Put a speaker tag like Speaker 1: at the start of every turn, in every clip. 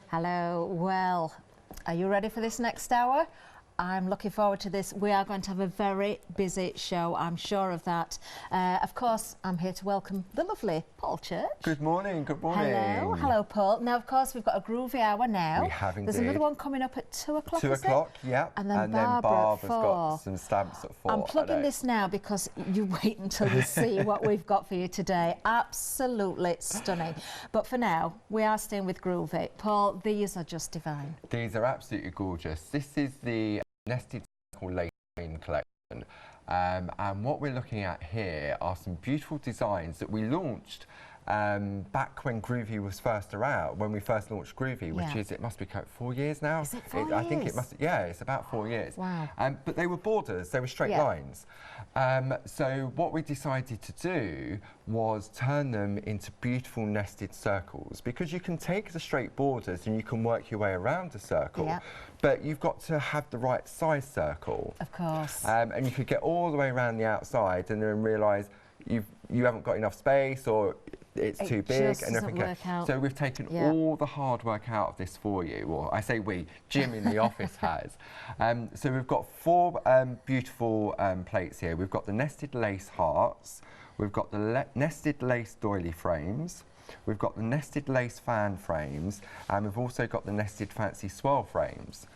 Speaker 1: Hello. Well, are you ready for this next hour? I'm looking forward to this. We are going to have a very busy show, I'm sure of that. Of course, I'm here to welcome the lovely Paul Church.
Speaker 2: Good morning, good morning.
Speaker 1: Hello, hello Paul. Now, of course, we've got a Groovi hour now.
Speaker 2: We have indeed.
Speaker 1: There's another one coming up at 2 o'clock,
Speaker 2: 2 o'clock, yeah.
Speaker 1: And then
Speaker 2: Barbara's
Speaker 1: Barbara at 4.
Speaker 2: got some stamps at 4.
Speaker 1: I'm plugging this now because you wait until you see what we've got for you today. Absolutely stunning. But for now, we are staying with Groovi. Paul, these are just divine. These
Speaker 2: are absolutely gorgeous. This is the Nested Circle Lace Queen collection. And what we're looking at here are some beautiful designs that we launched back when Groovi was first around, when we first launched Groovi, which is, it must be 4 years now.
Speaker 1: Is it 4 years?
Speaker 2: I think it must, yeah, it's about 4 years.
Speaker 1: Wow.
Speaker 2: But they were borders, they were straight lines. So what we decided to do was turn them into beautiful nested circles, because you can take the straight borders and you can work your way around a circle, but you've got to have the right size circle.
Speaker 1: Of course.
Speaker 2: And you could get all the way around the outside and then realise you haven't got enough space, or it's too big and everything. So we've taken all the hard work out of this for you. Well, I say we, Jim in the office has. So we've got 4 beautiful plates here. We've got the nested lace hearts, we've got the nested lace doily frames, we've got the nested lace fan frames, and we've also got the nested fancy swirl frames.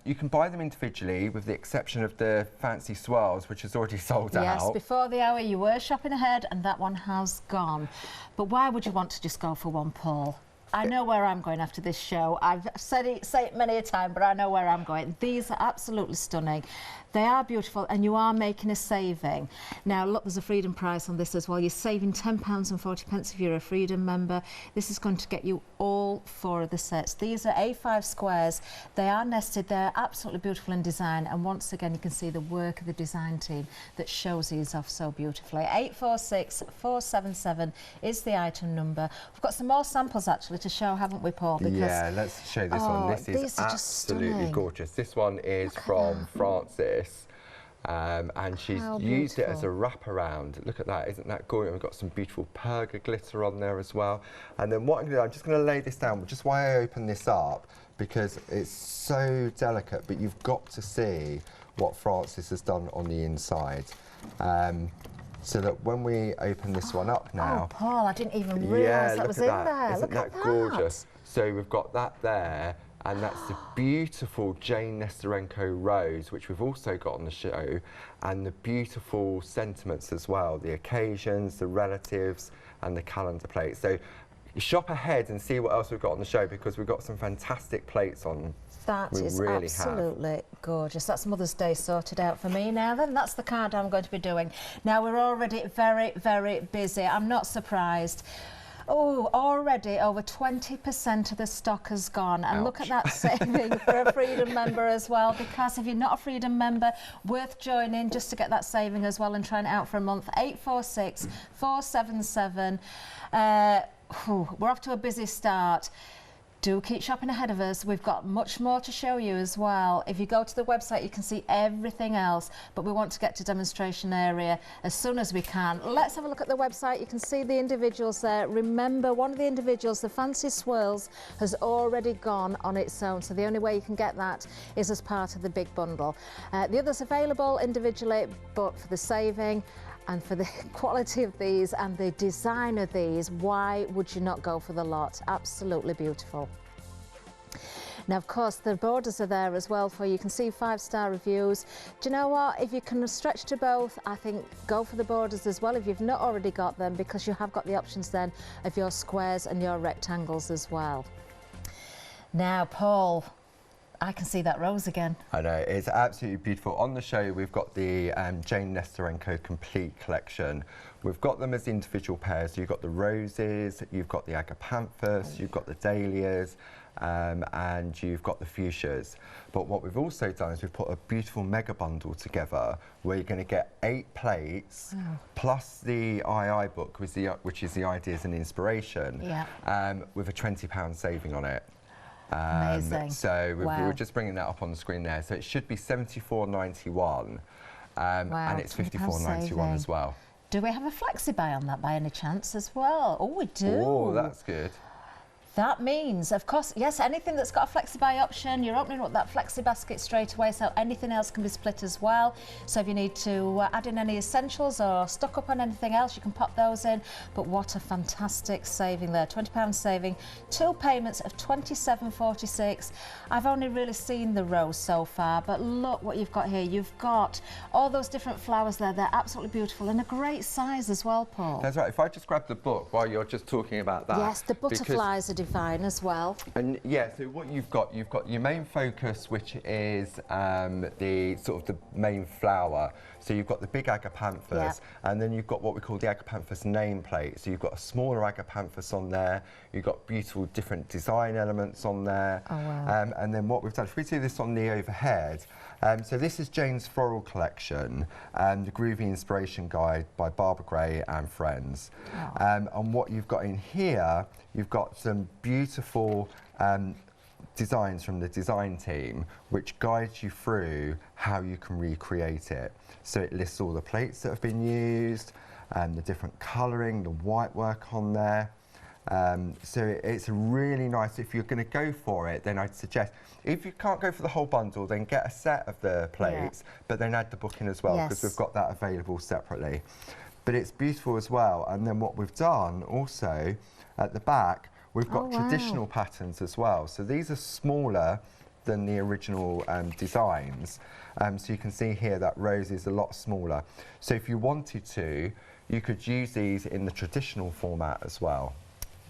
Speaker 2: You can buy them individually, with the exception of the fancy swirls, which is already sold out.
Speaker 1: Yes, before the hour you were shopping ahead and that one has gone. But why would you want to just go for one, Paul? I know where I'm going after this show. I've say it many a time, but I know where I'm going. These are absolutely stunning. They are beautiful, and you are making a saving. Now, look, there's a freedom price on this as well. You're saving £10.40 if you're a freedom member. This is going to get you all 4 of the sets. These are A5 squares. They are nested. They're absolutely beautiful in design. And once again, you can see the work of the design team that shows these off so beautifully. 846477 is the item number. We've got some more samples, actually, to show, haven't we, Paul?
Speaker 2: Because yeah, let's show this one. This is absolutely gorgeous. This one is from Frances. And she's used it as a wraparound. Look at that, isn't that gorgeous? We've got some beautiful perga glitter on there as well. And then what I'm going to do, I'm just going to lay this down, just why I open this up, because it's so delicate, but you've got to see what Frances has done on the inside. So that when we open this one up now...
Speaker 1: Oh, Paul, I didn't even realise that was in there.
Speaker 2: Isn't that gorgeous? So we've got that there. And that's the beautiful Jane Nesterenko rose, which we've also got on the show, and the beautiful sentiments as well, the occasions, the relatives, and the calendar plates. So shop ahead and see what else we've got on the show, because we've got some fantastic plates on.
Speaker 1: That is absolutely gorgeous. That's Mother's Day sorted out for me now then. That's the card I'm going to be doing. Now, we're already very, very busy. I'm not surprised. Oh, already over 20% of the stock has gone. And look at that saving for a Freedom member as well, because if you're not a Freedom member, worth joining just to get that saving as well and trying it out for a month. 846477. We're off to a busy start. Do keep shopping ahead of us. We've got much more to show you as well. If you go to the website, you can see everything else, but we want to get to demonstration area as soon as we can. Let's have a look at the website. You can see the individuals there. Remember, one of the individuals, the Fancy Swirls, has already gone on its own, so the only way you can get that is as part of the big bundle. The others available individually, but for the saving and for the quality of these and the design of these, why would you not go for the lot? Absolutely beautiful. Now, of course, the borders are there as well for you. You can see 5-star reviews. Do you know what? If you can stretch to both, I think go for the borders as well if you've not already got them, because you have got the options then of your squares and your rectangles as well. Now, Paul, I can see that rose again. I know, it's absolutely beautiful. On the show, we've got the Jane Nesterenko Complete Collection. We've got them as individual pairs. You've got the roses, you've got the agapanthus, you've got the dahlias, and you've got the fuchsias. But what we've also done is we've put a beautiful mega bundle together where you're going to get 8 plates plus the II book, which is the ideas and inspiration, with a £20 saving on it. Amazing.
Speaker 2: So we're just bringing that up on the screen there. So it should be £74.91, and it's £54.91 as well.
Speaker 1: Do we have a flexi buy on that by any chance as well? Oh, we do.
Speaker 2: Oh, that's good.
Speaker 1: That means, of course, yes, anything that's got a flexi-buy option, you're opening up that flexi basket straight away, so anything else can be split as well. So if you need to add in any essentials or stock up on anything else, you can pop those in. But what a fantastic saving there, £20 saving, 2 payments of £27.46. I've only really seen the rose so far, but look what you've got here. You've got all those different flowers there. They're absolutely beautiful and a great size as well, Paul.
Speaker 2: That's right. If I just grab the book while you're just talking about that.
Speaker 1: Yes, the butterflies are divine as well.
Speaker 2: And yeah, so what you've got your main focus, which is the sort of the main flower. So you've got the big agapanthus, and then you've got what we call the agapanthus nameplate. So you've got a smaller agapanthus on there. You've got beautiful different design elements on there.
Speaker 1: Oh, wow.
Speaker 2: And then what we've done, if we do this on the overhead, so this is Jane's Floral collection, the Groovi Inspiration Guide by Barbara Gray and friends.
Speaker 1: Oh.
Speaker 2: And what you've got in here, you've got some beautiful designs from the design team, which guides you through how you can recreate it. So it lists all the plates that have been used, and the different colouring, the white work on there. So it's really nice. If you're going to go for it, then I'd suggest, if you can't go for the whole bundle, then get a set of the plates, but then add the book in as well, because we've got that available separately. But it's beautiful as well. And then what we've done also at the back, we've got traditional patterns as well. So these are smaller than the original designs. So you can see here that rose is a lot smaller. So if you wanted to, you could use these in the traditional format as well.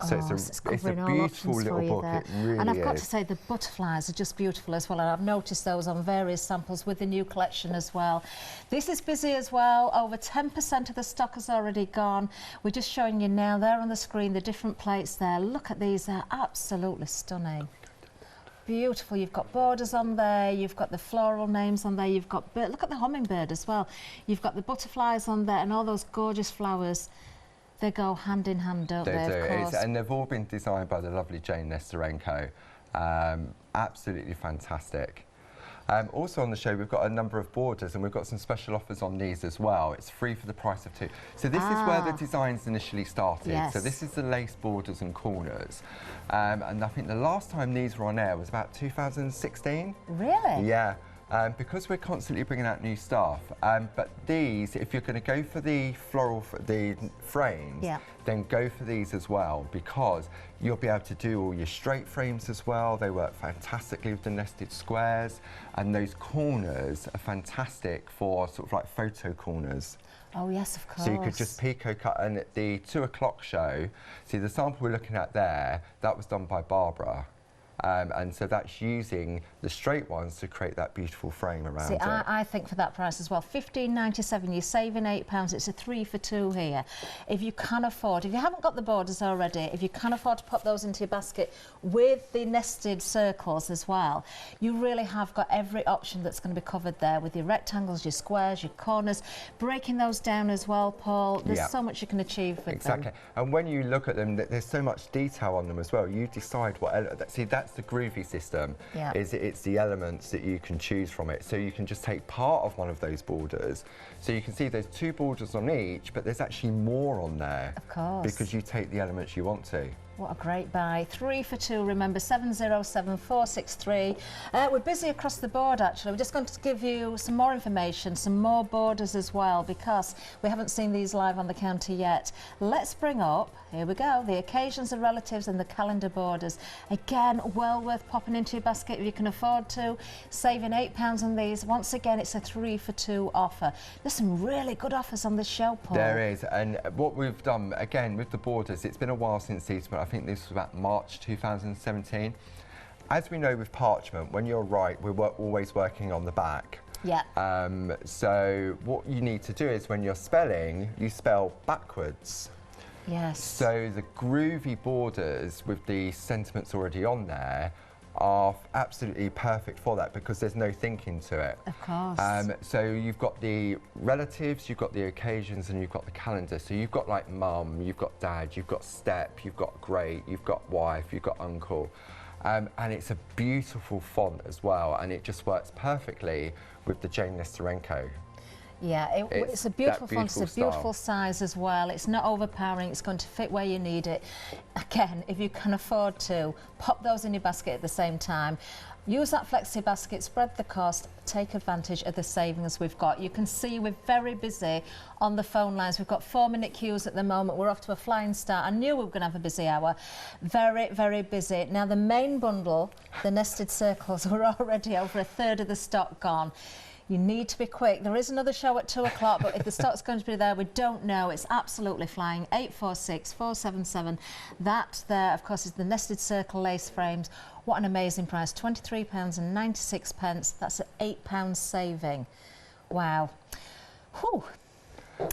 Speaker 2: So it's a beautiful little book, it really is.
Speaker 1: And I've got to say, the butterflies are just beautiful as well, and I've noticed those on various samples with the new collection as well. This is busy as well. Over 10% of the stock has already gone. We're just showing you now there on the screen the different plates there. Look at these, they're absolutely stunning. Beautiful. You've got borders on there, you've got the floral names on there, you've got, look at the hummingbird as well. You've got the butterflies on there and all those gorgeous flowers. They go hand in hand, don't they?
Speaker 2: They do, and they've all been designed by the lovely Jane Nesterenko. Absolutely fantastic. Also on the show, we've got a number of borders, and we've got some special offers on these as well. It's free for the price of 2. So this is where the designs initially started.
Speaker 1: Yes.
Speaker 2: So this is the lace borders and corners. And I think the last time these were on air was about 2016.
Speaker 1: Really?
Speaker 2: Yeah. Because we're constantly bringing out new stuff, but these, if you're going to go for the floral, the frames, then go for these as well, because you'll be able to do all your straight frames as well. They work fantastically with the nested squares, and those corners are fantastic for sort of like photo corners.
Speaker 1: Oh yes, of course.
Speaker 2: So you could just pico cut, and at the 2 o'clock show, see the sample we're looking at there, that was done by Barbara. And so that's using the straight ones to create that beautiful frame around it.
Speaker 1: I think for that price as well, £15.97, you're saving £8. It's a 3 for 2 here. If you can afford, if you haven't got the borders already, if you can afford to pop those into your basket with the nested circles as well, you really have got every option that's going to be covered there with your rectangles, your squares, your corners, breaking those down as well, Paul. There's so much you can achieve with them.
Speaker 2: Exactly. And when you look at them, there's so much detail on them as well. You decide what, see, that's the Groovi system. It's the elements that you can choose from it. So you can just take part of one of those borders. So you can see there's 2 borders on each, but there's actually more on there.
Speaker 1: Of course.
Speaker 2: Because you take the elements you want to.
Speaker 1: What a great buy. 3 for 2, remember, 707463. We're busy across the board, actually. We're just going to give you some more information, some more borders as well, because we haven't seen these live on the counter yet. Let's bring up, here we go, the occasions of relatives and the calendar borders. Again, well worth popping into your basket if you can afford to. Saving £8 on these. Once again, it's a 3 for 2 offer. There's some really good offers on this show, Paul.
Speaker 2: There is, and what we've done, again, with the borders, it's been a while since these, but I think this was about March 2017. As we know with parchment, when you're right, we're always working on the back.
Speaker 1: Yeah.
Speaker 2: So what you need to do is when you're spelling, you spell backwards.
Speaker 1: Yes.
Speaker 2: So the Groovi borders with the sentiments already on there are absolutely perfect for that, because there's no thinking to it.
Speaker 1: Of course.
Speaker 2: So you've got the relatives, you've got the occasions, and you've got the calendar. So you've got like mum, you've got dad, you've got step, you've got great, you've got wife, you've got uncle. And it's a beautiful font as well, and it just works perfectly with the Jane Nesterenko.
Speaker 1: Yeah, it's a beautiful font, it's a beautiful size as well. It's not overpowering, it's going to fit where you need it. Again, if you can afford to, pop those in your basket at the same time. Use that flexi basket, spread the cost, take advantage of the savings we've got. You can see we're very busy on the phone lines. We've got 4-minute queues at the moment. We're off to a flying start. I knew we were going to have a busy hour. Very, very busy. Now, the main bundle, the nested circles, are already over a third of the stock gone. You need to be quick. There is another show at 2 o'clock, but if the stock's going to be there, we don't know. It's absolutely flying. 846 477. That there, of course, is the nested circle lace frames. What an amazing price, £23.96. That's an £8 saving. Wow. Whew.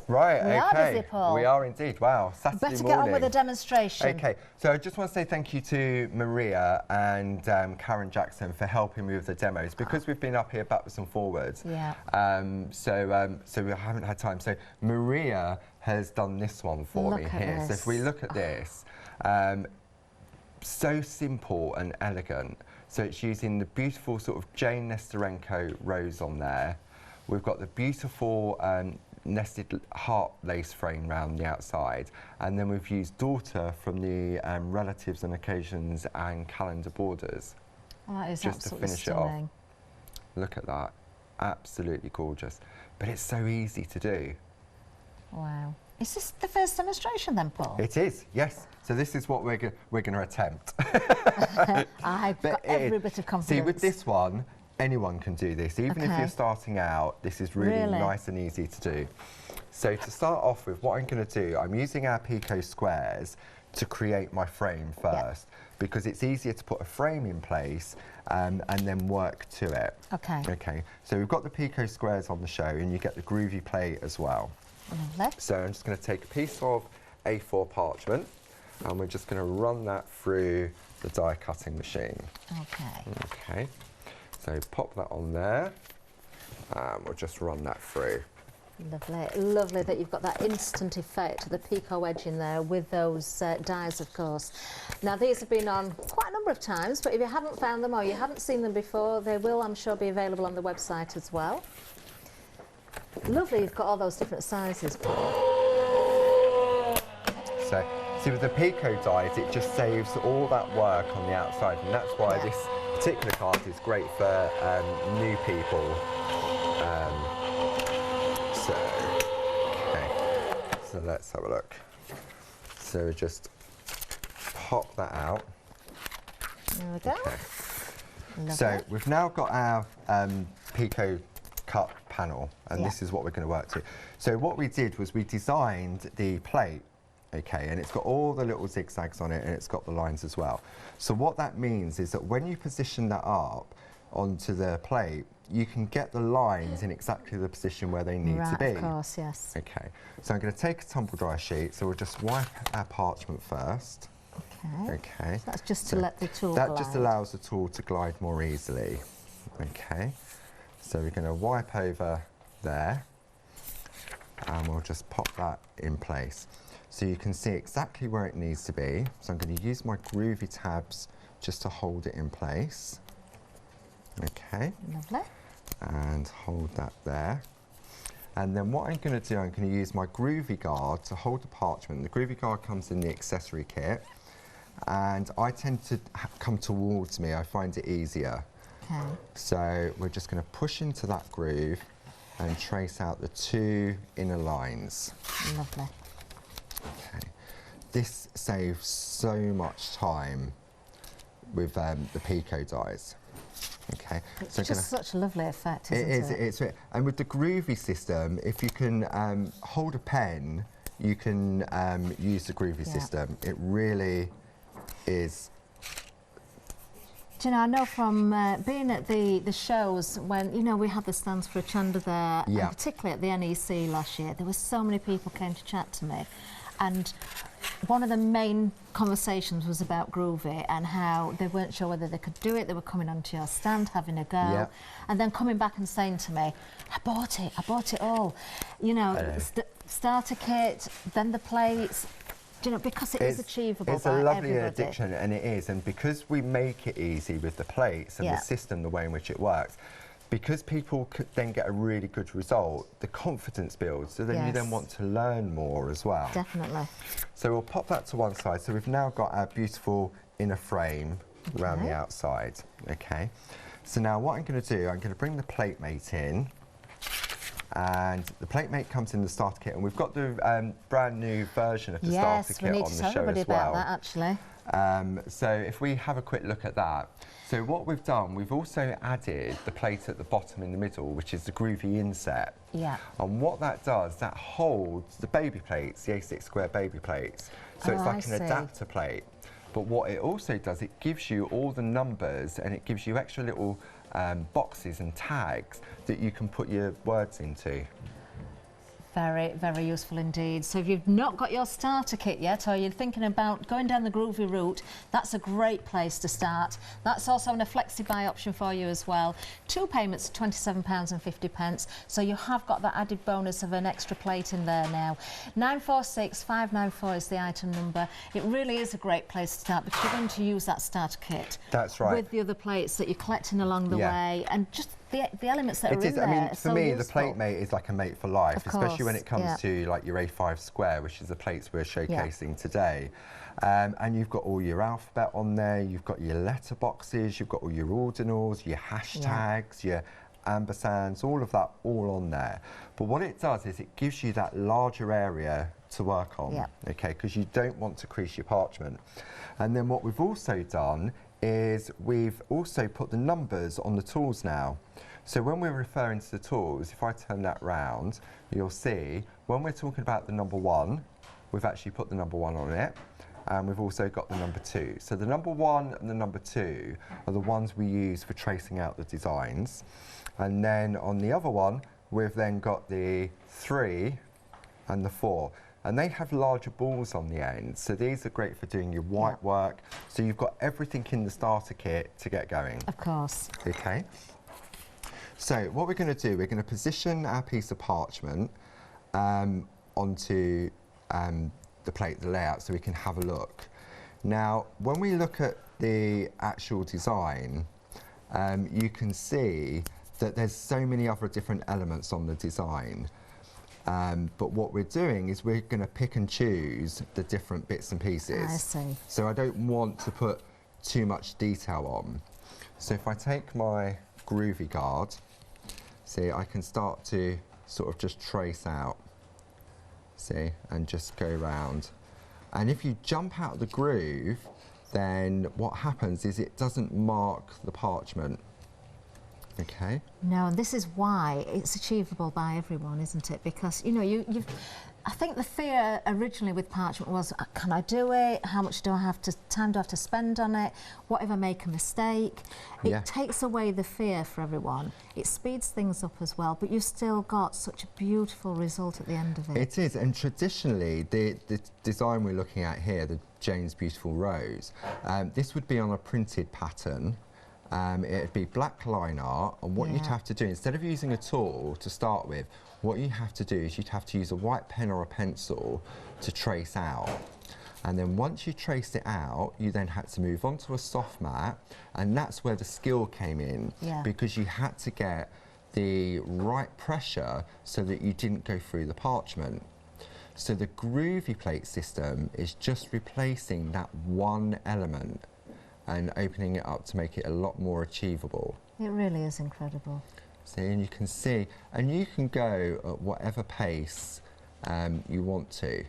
Speaker 2: Right,
Speaker 1: we are busy, Paul.
Speaker 2: We are indeed. Wow, Saturday
Speaker 1: morning.
Speaker 2: Better
Speaker 1: get on with the demonstration.
Speaker 2: Okay, so I just want to say thank you to Maria and Karen Jackson for helping me with the demos, because we've been up here backwards and forwards.
Speaker 1: Yeah.
Speaker 2: So we haven't had time. So Maria has done this one for me here. So if we look at this, so simple and elegant. So it's using the beautiful sort of Jane Nesterenko rose on there. We've got the beautiful nested heart lace frame round the outside, and then we've used daughter from the relatives and occasions and calendar borders.
Speaker 1: Oh, that is
Speaker 2: just to finish
Speaker 1: stunning.
Speaker 2: it off. Look at that, absolutely gorgeous. But it's so easy to do.
Speaker 1: Wow. Is this the first demonstration then, Paul?
Speaker 2: It is, yes. So this is what we're going to attempt.
Speaker 1: I've got every bit of confidence.
Speaker 2: See, with this one, anyone can do this. Even if you're starting out, this is really nice and easy to do. So to start off with, what I'm going to do, I'm using our Pico squares to create my frame first, because it's easier to put a frame in place and then work to it. Okay. Okay. So we've got the Pico squares on the show, and you get the Groovi plate as well. So I'm just going to take a piece of A4 parchment, and we're just going to run that through the die cutting machine. Okay. Okay. So pop that on there, and we'll just run that through.
Speaker 1: Lovely, lovely that you've got that instant effect, the Pico edge in there with those dies, of course. Now these have been on quite a number of times, but if you haven't found them or you haven't seen them before, they will, I'm sure, be available on the website as well. Lovely, you've got all those different sizes.
Speaker 2: So, see, with the Pico dies, it just saves all that work on the outside, and that's why this particular card is great for new people. So let's have a look. So just pop that out.
Speaker 1: There we go.
Speaker 2: Okay. So we've now got our Pico cut panel, and this is what we're going to work to. So what we did was we designed the plate, okay, and it's got all the little zigzags on it, and it's got the lines as well. So what that means is that when you position that up onto the plate, you can get the lines in exactly the position where they need to be.
Speaker 1: Of course, yes.
Speaker 2: Okay, so I'm going to take a tumble dry sheet, so we'll just wipe our parchment first.
Speaker 1: Okay.
Speaker 2: Okay.
Speaker 1: So that's just to let the tool
Speaker 2: glide.
Speaker 1: That
Speaker 2: just allows the tool to glide more easily. Okay. So we're going to wipe over there, and we'll just pop that in place. So you can see exactly where it needs to be. So I'm going to use my Groovi tabs just to hold it in place. Okay.
Speaker 1: Lovely.
Speaker 2: And hold that there. And then what I'm going to do, I'm going to use my Groovi guard to hold the parchment. The Groovi guard comes in the accessory kit, and I tend to come towards me. I find it easier. Okay. So we're just going to push into that groove and trace out the 2 inner lines.
Speaker 1: Lovely.
Speaker 2: Okay. This saves so much time with the Pico dies. Okay.
Speaker 1: It's just such a lovely effect, isn't it?
Speaker 2: It is. And with the Groovi system, if you can hold a pen, you can use the Groovi system. It really is.
Speaker 1: Do you know, I know from being at the shows when, you know, we had the stands for Hochanda there, and particularly at the NEC last year, there were so many people came to chat to me, and one of the main conversations was about Groovi and how they weren't sure whether they could do it. They were coming onto your stand, having a go, and then coming back and saying to me, I bought it all. You know, starter kit, then the plates. You know, because it is achievable.
Speaker 2: It's a lovely addiction, and it is. And because we make it easy with the plates and the system, the way in which it works, because people could then get a really good result, the confidence builds, so then you then want to learn more as well.
Speaker 1: Definitely.
Speaker 2: So we'll pop that to one side. So we've now got our beautiful inner frame around the outside. Okay. So now what I'm going to do, I'm going to bring the plate mate in, and the plate mate comes in the starter kit, and we've got the brand new version of the starter kit on the show as well. Yes, we need to tell everybody about that actually. So if we have a quick look at that. So what we've done, we've also added the plate at the bottom in the middle, which is the Groovi inset.
Speaker 1: Yeah.
Speaker 2: And what that does, that holds the baby plates, the A6 square baby plates. So it's like an adapter plate. But what it also does, it gives you all the numbers, and it gives you extra little boxes and tags that you can put your words into.
Speaker 1: Very, very useful indeed. So if you've not got your starter kit yet, or you're thinking about going down the Groovi route, that's a great place to start. That's also in a flexi-buy option for you as well. 2 payments of £27.50, so you have got that added bonus of an extra plate in there now. 946594 is the item number. It really is a great place to start, because you're going to use that starter kit.
Speaker 2: That's right.
Speaker 1: With the other plates that you're collecting along the way, and just the elements that are in there.
Speaker 2: I mean, for me, the plate mate is like a mate for life, especially when it comes to like your A5 square, which is the plates we're showcasing today. And you've got all your alphabet on there, you've got your letter boxes, you've got all your ordinals, your hashtags, your ampersands, all of that all on there. But what it does is it gives you that larger area to work on, okay, because you don't want to crease your parchment. And then what we've also done is we've also put the numbers on the tools now. So when we're referring to the tools, if I turn that round, you'll see when we're talking about the number 1, we've actually put the number 1 on it, and we've also got the number 2. So the number 1 and the number 2 are the ones we use for tracing out the designs. And then on the other one, we've then got the 3 and the 4. And they have larger balls on the end, so these are great for doing your white work. So you've got everything in the starter kit to get going.
Speaker 1: Of course.
Speaker 2: Okay. So what we're going to do, we're going to position our piece of parchment onto the plate, the layout, so we can have a look. Now, when we look at the actual design, you can see that there's so many other different elements on the design. But what we're doing is we're going to pick and choose the different bits and pieces.
Speaker 1: I see.
Speaker 2: So I don't want to put too much detail on. So if I take my Groovi guard, see, I can start to sort of just trace out, see, and just go round. And if you jump out of the groove, then what happens is it doesn't mark the parchment. Okay.
Speaker 1: No, and this is why it's achievable by everyone, isn't it? Because, you know, I think the fear originally with parchment was, can I do it? How much time do I have to spend on it? What if I make a mistake? It takes away the fear for everyone. It speeds things up as well, but you've still got such a beautiful result at the end of it.
Speaker 2: It is, and traditionally, the design we're looking at here, the Jane's Beautiful Rose, this would be on a printed pattern. It'd be black line art, and what you'd have to do, instead of using a tool to start with, what you have to do is you'd have to use a white pen or a pencil to trace out. And then once you traced it out, you then had to move on to a soft mat, and that's where the skill came in, because you had to get the right pressure so that you didn't go through the parchment. So the Groovi plate system is just replacing that one element and opening it up to make it a lot more achievable.
Speaker 1: It really is incredible.
Speaker 2: See, and you can see, and you can go at whatever pace you want to.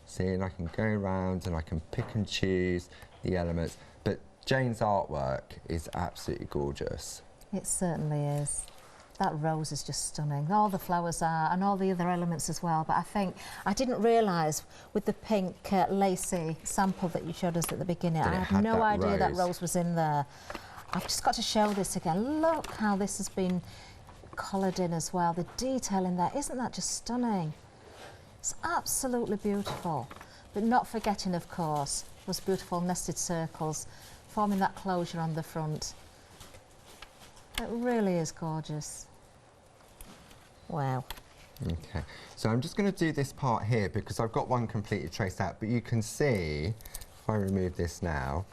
Speaker 2: See, and I can go around and I can pick and choose the elements, but Jane's artwork is absolutely gorgeous.
Speaker 1: It certainly is. That rose is just stunning. All the flowers are, and all the other elements as well. But I think I didn't realise with the pink lacy sample that you showed us at the beginning, I had no idea that rose was in there. I've just got to show this again. Look how this has been coloured in as well. The detail in there, isn't that just stunning? It's absolutely beautiful. But not forgetting, of course, those beautiful nested circles forming that closure on the front. It really is gorgeous. Wow.
Speaker 2: Okay, so I'm just going to do this part here because I've got one completely traced out, but you can see, if I remove this now,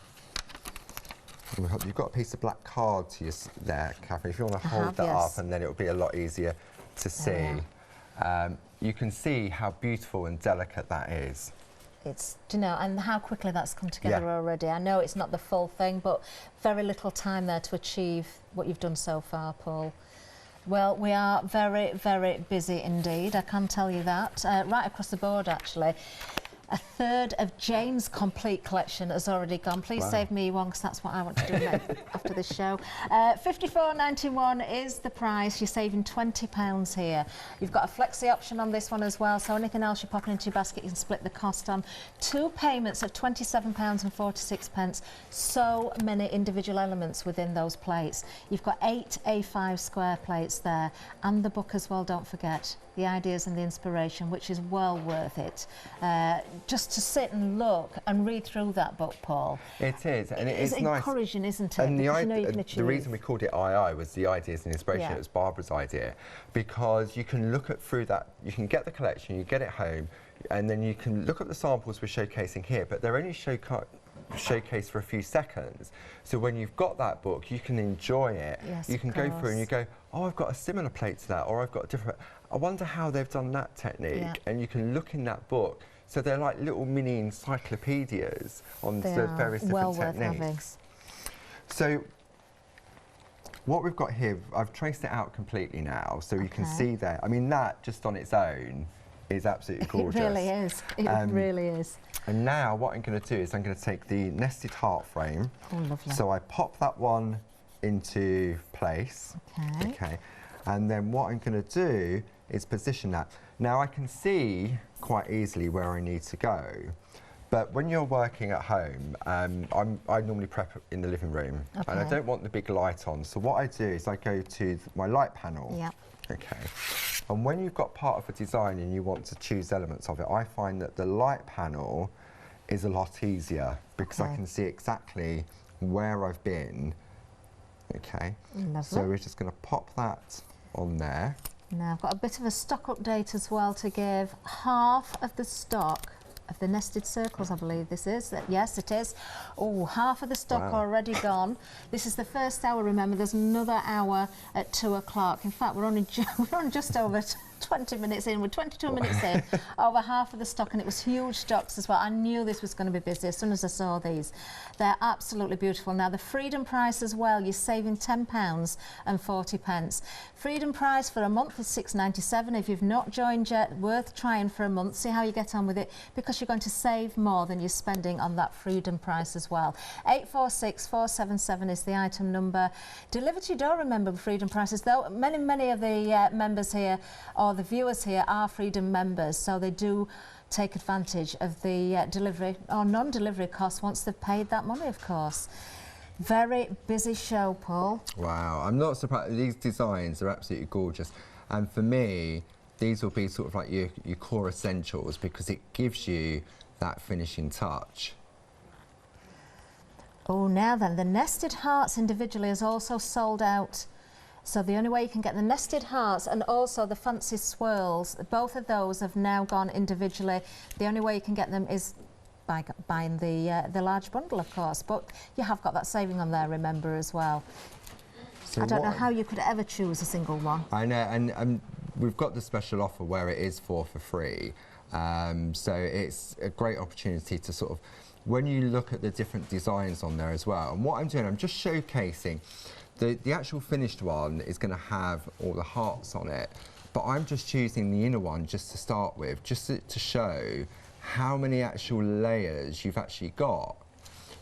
Speaker 2: You've got a piece of black card to there, Catherine. If you want to hold that up, and then it'll be a lot easier to see. You can see how beautiful and delicate that is.
Speaker 1: It's, do you know, and how quickly that's come together already. I know it's not the full thing, but very little time there to achieve what you've done so far, Paul. Well, we are very, very busy indeed, I can tell you that. Right across the board, actually. A third of Jane's complete collection has already gone. Please save me one, because that's what I want to do next after this show. £54.91 is the price. You're saving £20 here. You've got a flexi option on this one as well, so anything else you're popping into your basket, you can split the cost on. 2 payments of £27.46. So many individual elements within those plates. You've got 8 A5 square plates there, and the book as well, don't forget. The ideas and the inspiration, which is well worth it. Just to sit and look and read through that book, Paul.
Speaker 2: It is, and it's
Speaker 1: nice. Encouraging, isn't it?
Speaker 2: And the reason we called it II was the ideas and inspiration. It was Barbara's idea, because you can look at through that. You can get the collection, you get it home, and then you can look at the samples we're showcasing here. But they're only showcased for a few seconds. So when you've got that book, you can enjoy it.
Speaker 1: Yes,
Speaker 2: you can go through and you go, oh, I've got a similar plate to that, or I've got a different. I wonder how they've done that technique. And you can look in that book. So they're like little mini encyclopedias on the various different techniques. So what we've got here, I've traced it out completely now, so you can see there. I mean, that just on its own is absolutely gorgeous.
Speaker 1: It really is. It really is.
Speaker 2: And now what I'm going to do is I'm going to take the nested heart frame.
Speaker 1: Oh, lovely.
Speaker 2: So I pop that one into place. Okay. And then what I'm going to do is position that. Now I can see quite easily where I need to go, but when you're working at home, I normally prep in the living room, and I don't want the big light on. So what I do is I go to my light panel. Okay. And when you've got part of a design and you want to choose elements of it, I find that the light panel is a lot easier, because I can see exactly where I've been. Okay. Lovely. So we're just going to pop that on there.
Speaker 1: Now I've got a bit of a stock update as well to give. Half of the stock of the nested circles, I believe this is. Yes, it is. Oh, half of the stock already gone. This is the first hour, remember. There's another hour at 2 o'clock. In fact, we're only just over 20 minutes in. We're 22 minutes in, over half of the stock, and it was huge stocks as well. I knew this was going to be busy as soon as I saw these. They're absolutely beautiful. Now, the Freedom price as well, you're saving £10.40. Freedom price for a month is £6.97. If you've not joined yet, worth trying for a month. See how you get on with it, because you're going to save more than you're spending on that Freedom price as well. 846477 is the item number. Delivered to your door, remember, Freedom prices, though many of the members here, or the viewers here, are Freedom members, so they do take advantage of the delivery or non-delivery costs once they've paid that money, of course. Very busy show, Paul.
Speaker 2: Wow, I'm not surprised. These designs are absolutely gorgeous, and for me, these will be sort of like your core essentials, because it gives you that finishing touch.
Speaker 1: Oh, now then, the nested hearts individually is also sold out. So the only way you can get the nested hearts and also the fancy swirls, both of those have now gone individually. The only way you can get them is by buying the large bundle, of course. But you have got that saving on there, remember, as well. So I don't know how you could ever choose a single one.
Speaker 2: I know, and we've got the special offer where it is for free. So it's a great opportunity to sort of, when you look at the different designs on there as well. And what I'm doing, I'm just showcasing. The actual finished one is going to have all the hearts on it, but I'm just choosing the inner one just to start with, just to show how many actual layers you've actually got.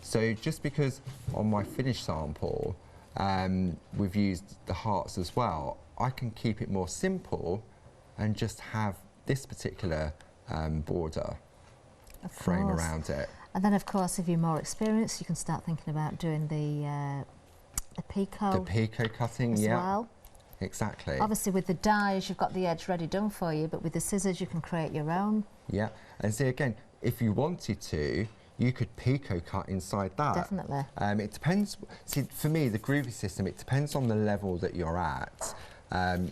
Speaker 2: So just because on my finished sample we've used the hearts as well, I can keep it more simple and just have this particular border frame around it.
Speaker 1: And then, of course, if you're more experienced, you can start thinking about doing the picot.
Speaker 2: The picot cutting,
Speaker 1: as well.
Speaker 2: Exactly.
Speaker 1: Obviously, with the dies, you've got the edge ready done for you, but with the scissors, you can create your own.
Speaker 2: Yeah, and see, again, if you wanted to, you could picot cut inside that.
Speaker 1: Definitely.
Speaker 2: It depends. See, for me, the Groovi system, it depends on the level that you're at.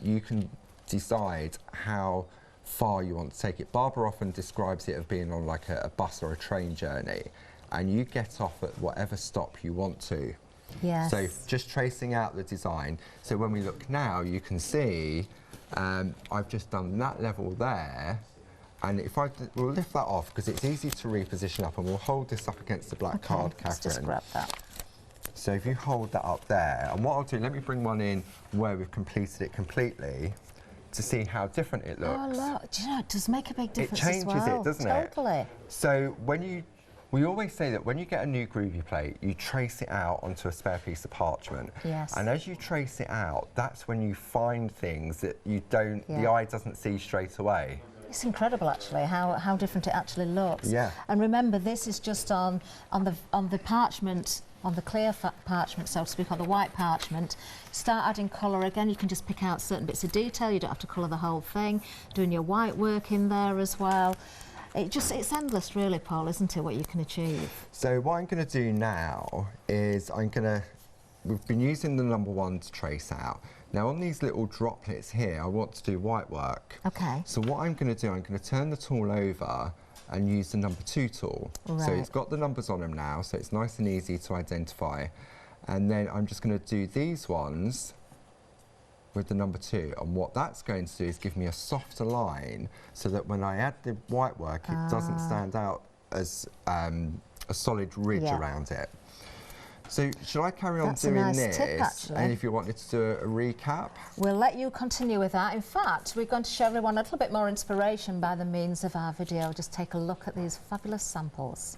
Speaker 2: You can decide how far you want to take it. Barbara often describes it as being on like a bus or a train journey, and you get off at whatever stop you want to.
Speaker 1: Yes.
Speaker 2: So just tracing out the design. So when we look now, you can see I've just done that level there. And if we'll lift that off because it's easy to reposition up, and we'll hold this up against the black card, Catherine.
Speaker 1: Let's just grab that.
Speaker 2: So if you hold that up there, and what I'll do, let me bring one in where we've completed it completely to see how different it looks.
Speaker 1: Oh look, do you know, it does make a big difference.
Speaker 2: It changes it, doesn't it?
Speaker 1: Totally.
Speaker 2: So we always say that when you get a new Groovi plate, you trace it out onto a spare piece of parchment.
Speaker 1: Yes.
Speaker 2: And as you trace it out, that's when you find things that the eye doesn't see straight away.
Speaker 1: It's incredible, actually, how different it actually looks.
Speaker 2: Yeah.
Speaker 1: And remember, this is just on the parchment, on the clear parchment, so to speak, on the white parchment. Start adding colour again. You can just pick out certain bits of detail. You don't have to colour the whole thing. Doing your white work in there as well. It's endless, really, Paul, isn't it? What you can achieve.
Speaker 2: So what I'm going to do now is we've been using the number 1 to trace out. Now on these little droplets here, I want to do white work.
Speaker 1: Okay.
Speaker 2: So what I'm going to do, I'm going to turn the tool over and use the number 2 tool.
Speaker 1: Right.
Speaker 2: So it's got the numbers on them now, so it's nice and easy to identify. And then I'm just going to do these ones with the number 2. And what that's going to do is give me a softer line so that when I add the white work, it doesn't stand out as a solid ridge around it. So should I carry on doing this?
Speaker 1: Tip, actually.
Speaker 2: And if you wanted to do a recap?
Speaker 1: We'll let you continue with that. In fact, we're going to show everyone a little bit more inspiration by the means of our video. Just take a look at these fabulous samples.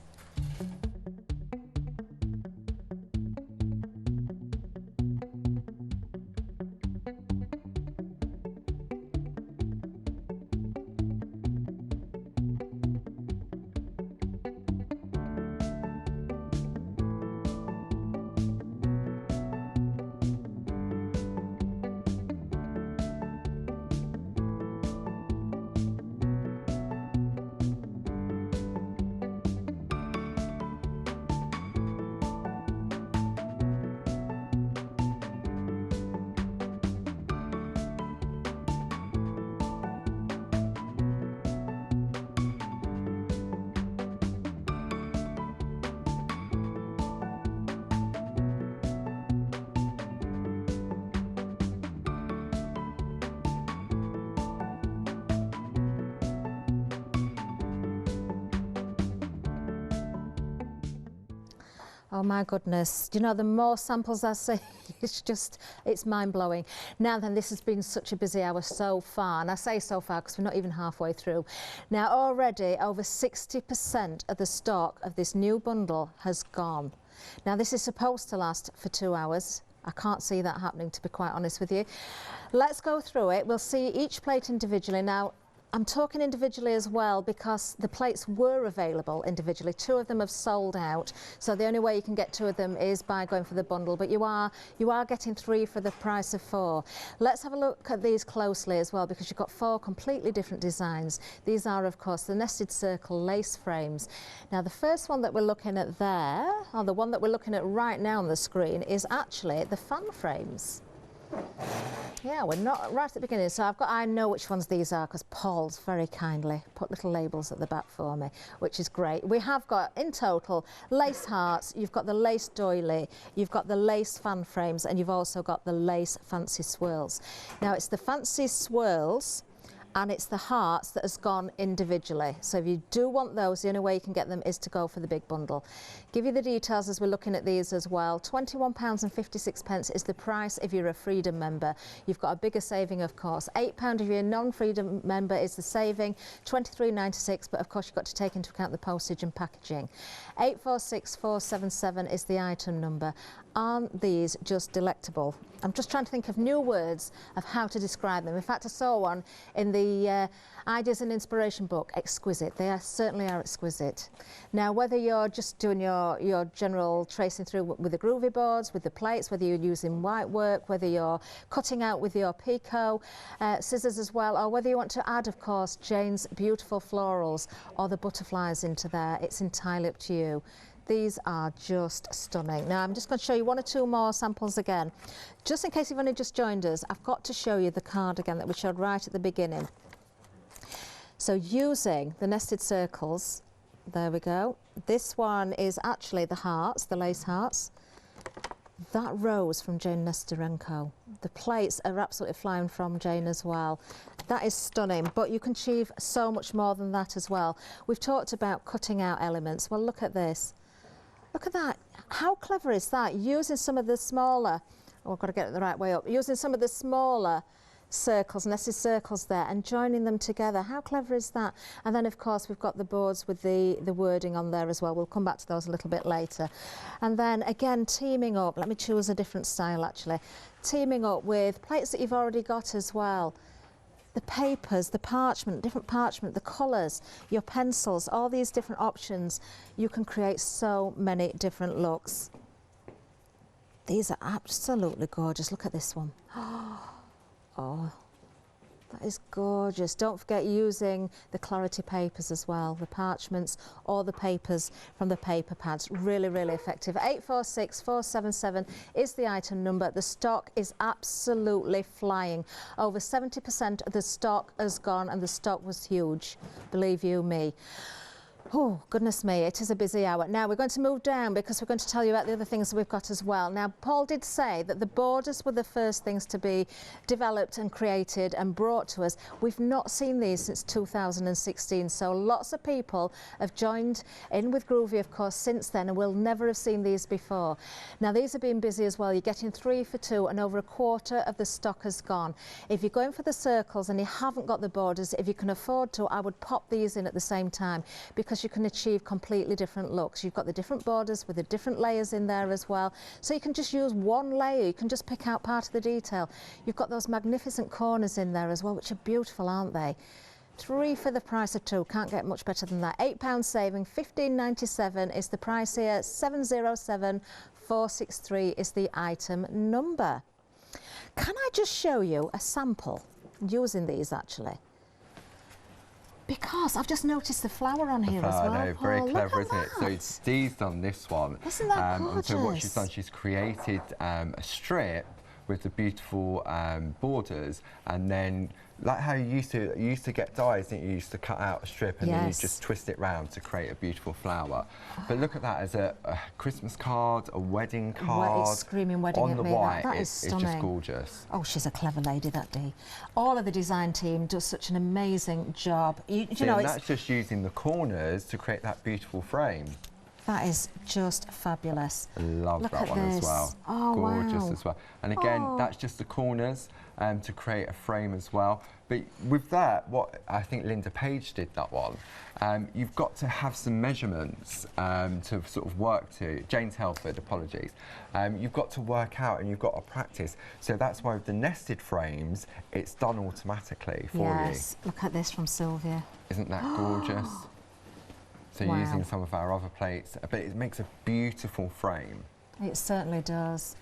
Speaker 1: Oh my goodness, you know, the more samples I see, it's mind-blowing. Now then, this has been such a busy hour so far, and I say so far because we're not even halfway through. Now already over 60% of the stock of this new bundle has gone. Now this is supposed to last for 2 hours. I can't see that happening, to be quite honest with you. Let's go through it. We'll see each plate individually. Now, I'm talking individually as well because the plates were available individually. 2 of them have sold out, so the only way you can get 2 of them is by going for the bundle, but you are getting 3 for the price of 4. Let's have a look at these closely as well, because you've got 4 completely different designs. These are, of course, the nested circle lace frames. Now the first one that we're looking at there, or the one that we're looking at right now on the screen, is actually the fan frames. Yeah, we're not right at the beginning, so I know which ones these are because Paul's very kindly put little labels at the back for me, which is great. We have got, in total, lace hearts, you've got the lace doily, you've got the lace fan frames, and you've also got the lace fancy swirls. Now, it's the fancy swirls and it's the hearts that has gone individually. So if you do want those, the only way you can get them is to go for the big bundle. Give you the details as we're looking at these as well. £21.56 is the price if you're a Freedom member. You've got a bigger saving, of course. £8 if you're a non-Freedom member is the saving, £23.96, but of course you've got to take into account the postage and packaging. 846477 is the item number. Aren't these just delectable? I'm just trying to think of new words of how to describe them. In fact, I saw one in the Ideas and Inspiration book, exquisite. They certainly are exquisite. Now, whether you're just doing your general tracing through with the Groovi boards, with the plates, whether you're using white work, whether you're cutting out with your Pico scissors as well, or whether you want to add, of course, Jane's beautiful florals or the butterflies into there, it's entirely up to you. These are just stunning. Now I'm just going to show you 1 or 2 more samples again. Just in case you've only just joined us, I've got to show you the card again that we showed right at the beginning. So using the nested circles, there we go. This one is actually the hearts, the lace hearts. That rose from Jane Nesterenko. The plates are absolutely flying from Jane as well. That is stunning, but you can achieve so much more than that as well. We've talked about cutting out elements. Well, look at this. Look at that. How clever is that? Using some of the smaller, oh, I've got to get it the right way up, using some of the smaller circles, nested circles there, and joining them together. How clever is that? And then of course we've got the boards with the wording on there as well. We'll come back to those a little bit later. And then again, teaming up, let me choose a different style actually, teaming up with plates that you've already got as well. The papers, the parchment, different parchment, the colours, your pencils, all these different options. You can create so many different looks. These are absolutely gorgeous. Look at this one. Oh, that is gorgeous. Don't forget using the clarity papers as well, the parchments or the papers from the paper pads. Really, really effective. 846477 is the item number. The stock is absolutely flying. Over 70% of the stock has gone, and the stock was huge, believe you me. Oh, goodness me, it is a busy hour. Now we're going to move down because we're going to tell you about the other things that we've got as well. Now, Paul did say that the borders were the first things to be developed and created and brought to us. We've not seen these since 2016, so lots of people have joined in with Groovi, of course, since then, and we'll never have seen these before. Now, these have been busy as well. You're getting 3 for 2, and over a quarter of the stock has gone. If you're going for the circles and you haven't got the borders, if you can afford to, I would pop these in at the same time, because you can achieve completely different looks. You've got the different borders with the different layers in there as well. So you can just use one layer. You can just pick out part of the detail. You've got those magnificent corners in there as well, which are beautiful, aren't they? 3 for the price of 2. Can't get much better than that. £8 saving, £15.97 is the price here. 707463 is the item number. Can I just show you a sample using these actually? Because I've just noticed the flower on here as well.
Speaker 2: I know, very clever, isn't it? So Dee's done this one.
Speaker 1: Isn't that gorgeous?
Speaker 2: And so what she's done, she's created a strip with the beautiful borders, and then like how you used to get dies, didn't you? You used to cut out a strip and then you just twist it round to create a beautiful flower. But look at that as a Christmas card, a wedding card.
Speaker 1: It's screaming wedding
Speaker 2: on
Speaker 1: at
Speaker 2: the
Speaker 1: me.
Speaker 2: white.
Speaker 1: That is stunning.
Speaker 2: It's just gorgeous.
Speaker 1: Oh, she's a clever lady, that Dee. All of the design team does such an amazing job. You know,
Speaker 2: and that's just using the corners to create that beautiful frame.
Speaker 1: That is just fabulous.
Speaker 2: Love that one as well.
Speaker 1: Oh,
Speaker 2: gorgeous as well. And again, that's just the corners to create a frame as well. But with that, what I think Linda Page did that one, you've got to have some measurements to sort of work to. James Helford, apologies. You've got to work out and you've got to practice. So that's why with the nested frames, it's done automatically for you.
Speaker 1: Yes, look at this from Sylvia.
Speaker 2: Isn't that gorgeous? So using some of our other plates, but it makes a beautiful frame. It
Speaker 1: certainly does.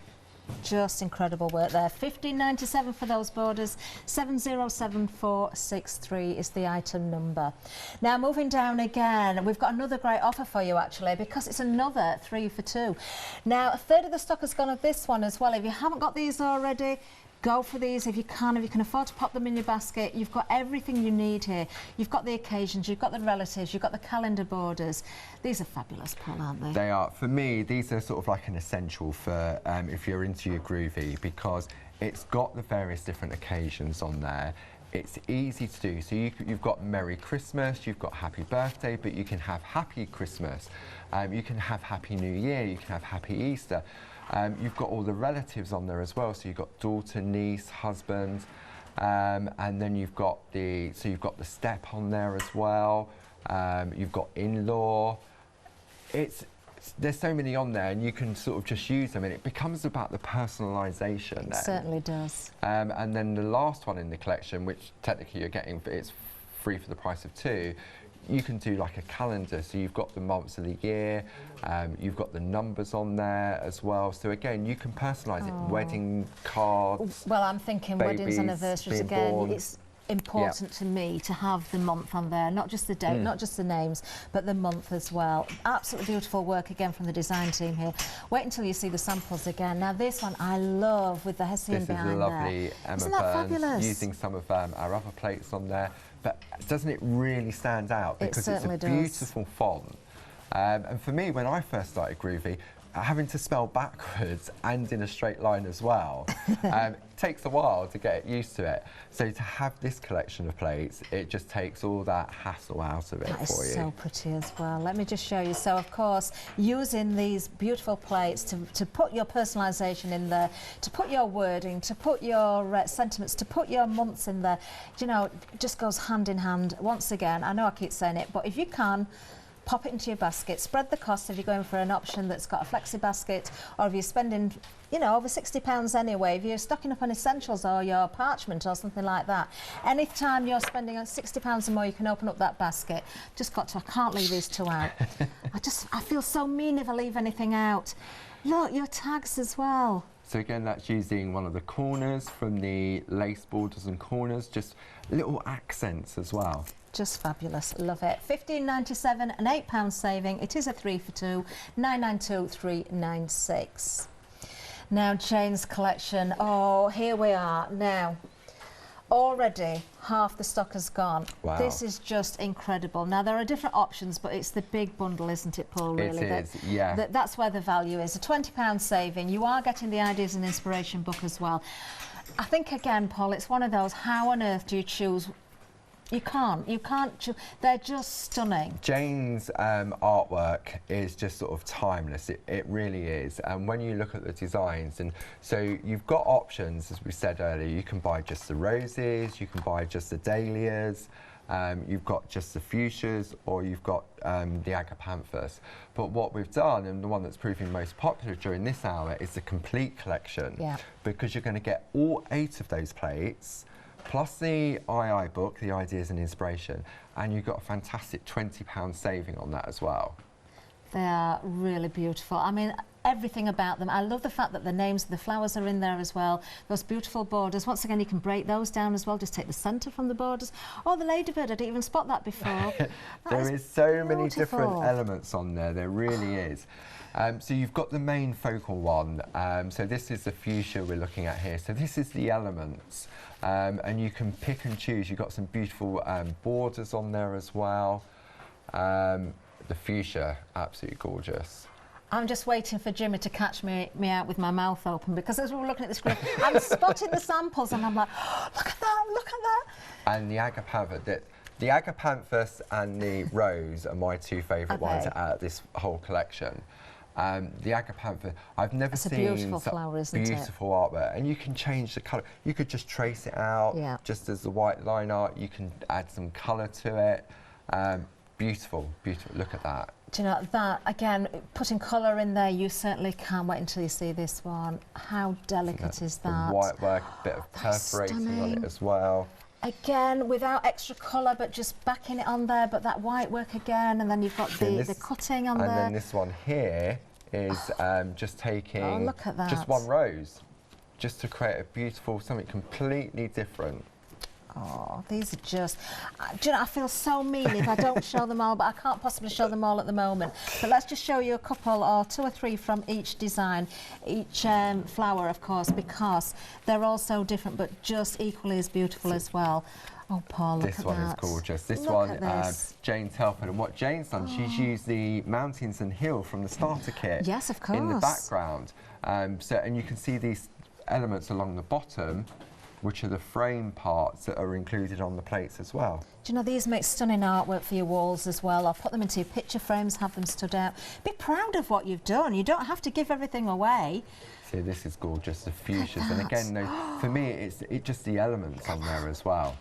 Speaker 1: Just incredible work there. £15.97 for those borders. 707463 is the item number. Now moving down again, we've got another great offer for you actually, because it's another 3 for 2. Now a third of the stock has gone of this one as well. If you haven't got these already, go for these if you can afford to pop them in your basket. You've got everything you need here. You've got the occasions, you've got the relatives, you've got the calendar borders. These are fabulous, Paul, aren't they?
Speaker 2: They are. For me, these are sort of like an essential for if you're into your Groovi, because it's got the various different occasions on there. It's easy to do. So you've got Merry Christmas, you've got Happy Birthday, but you can have Happy Christmas. You can have Happy New Year, you can have Happy Easter. You've got all the relatives on there as well, so you've got daughter, niece, husband, and then you've got the step on there as well. You've got in-law. There's so many on there, and you can sort of just use them, and it becomes about the personalisation.
Speaker 1: It certainly does.
Speaker 2: And then the last one in the collection, which technically you're getting, but it's free for the price of 2. You can do like a calendar, so you've got the months of the year, you've got the numbers on there as well. So again, you can personalise it. Wedding cards.
Speaker 1: Well, I'm thinking weddings, anniversaries again.
Speaker 2: Born.
Speaker 1: It's important to me to have the month on there, not just the date, not just the names, but the month as well. Absolutely beautiful work again from the design team here. Wait until you see the samples again. Now this one I love with the Hessian behind there.
Speaker 2: This is lovely Emma
Speaker 1: Isn't that
Speaker 2: Burns
Speaker 1: fabulous?
Speaker 2: using some of our other plates on there. But doesn't it really stand out? Because it's a
Speaker 1: certainly does.
Speaker 2: beautiful font. And for me, when I first started Groovi, having to spell backwards and in a straight line as well. Takes a while to get used to it. So to have this collection of plates, it just takes all that hassle out of it for you.
Speaker 1: That is so pretty as well. Let me just show you. So of course, using these beautiful plates to put your personalisation in there, to put your wording, to put your sentiments, to put your months in there, you know, just goes hand in hand. Once again, I know I keep saying it, but if you can, pop it into your basket, spread the cost if you're going for an option that's got a flexi basket, or if you're spending, you know, over £60 anyway, if you're stocking up on essentials or your parchment or something like that. Anytime you're spending £60 or more, you can open up that basket. Just got to, I can't leave these two out. I feel so mean if I leave anything out. Look, your tags as well.
Speaker 2: So again, that's using one of the corners from the lace borders and corners, just little accents as well.
Speaker 1: Just fabulous, love it. £15.97, an £8 saving. It is a 3 for 2, £9.92, £3.96. Now Jane's collection. Oh, here we are now. Already half the stock has gone.
Speaker 2: Wow.
Speaker 1: This is just incredible. Now there are different options, but it's the big bundle, isn't it, Paul? Really,
Speaker 2: it is, yeah.
Speaker 1: That's where the value is. A £20 saving. You are getting the Ideas and Inspiration book as well. I think again, Paul, it's one of those. How on earth do you choose? You can't. They're just stunning.
Speaker 2: Jane's artwork is just sort of timeless. It really is. And when you look at the designs, and so you've got options, as we said earlier. You can buy just the roses, you can buy just the dahlias, you've got just the fuchsias, or you've got the agapanthus. But what we've done, and the one that's proving most popular during this hour, is the complete collection.
Speaker 1: Yeah.
Speaker 2: Because you're going to get all 8 of those plates, plus the II book, the Ideas and Inspiration, and you've got a fantastic £20 saving on that as well.
Speaker 1: They are really beautiful. I mean, everything about them. I love the fact that the names of the flowers are in there as well. Those beautiful borders. Once again, you can break those down as well. Just take the centre from the borders. Oh, the ladybird, I didn't even spot that before.
Speaker 2: There is so many different elements on there. There really is. So you've got the main focal one. So this is the fuchsia we're looking at here. So this is the elements. And you can pick and choose. You've got some beautiful borders on there as well. The fuchsia, absolutely gorgeous.
Speaker 1: I'm just waiting for Jimmy to catch me out with my mouth open, because as we were looking at the screen, I'm spotting the samples and I'm like, oh, look at that, look at that.
Speaker 2: And the the agapanthus and the rose are my 2 favourite ones out of this whole collection. The agapanthus, I've never seen
Speaker 1: a beautiful flower, isn't it?
Speaker 2: Beautiful artwork, and you can change the colour. You could just trace it out, just as the white line art. You can add some colour to it. Beautiful, beautiful. Look at that.
Speaker 1: Do you know that again? Putting colour in there, you certainly can't wait until you see this one. How delicate is that?
Speaker 2: The white work, a bit of perforating on it as well.
Speaker 1: Again, without extra colour, but just backing it on there, but that white work again, and then you've got the cutting on there.
Speaker 2: And then this one here is just taking
Speaker 1: look at that.
Speaker 2: Just one rose, just to create a beautiful, something completely different.
Speaker 1: Oh, these are just, do you know, I feel so mean if I don't show them all, but I can't possibly show them all at the moment. But let's just show you a couple, or 2 or 3 from each design, each flower, of course, because they're all so different, but just equally as beautiful as well. Oh, Paul, look at that. This one is
Speaker 2: gorgeous. This one, Jane's helping. And what Jane's done, she's used the mountains and hill from the starter kit.
Speaker 1: Yes, of course.
Speaker 2: In the background. And you can see these elements along the bottom, which are the frame parts that are included on the plates as well.
Speaker 1: Do you know, these make stunning artwork for your walls as well, or put them into your picture frames, have them stood out. Be proud of what you've done. You don't have to give everything away.
Speaker 2: See, this is gorgeous, the fuchsias. And again, for me, it's just the elements on there as well.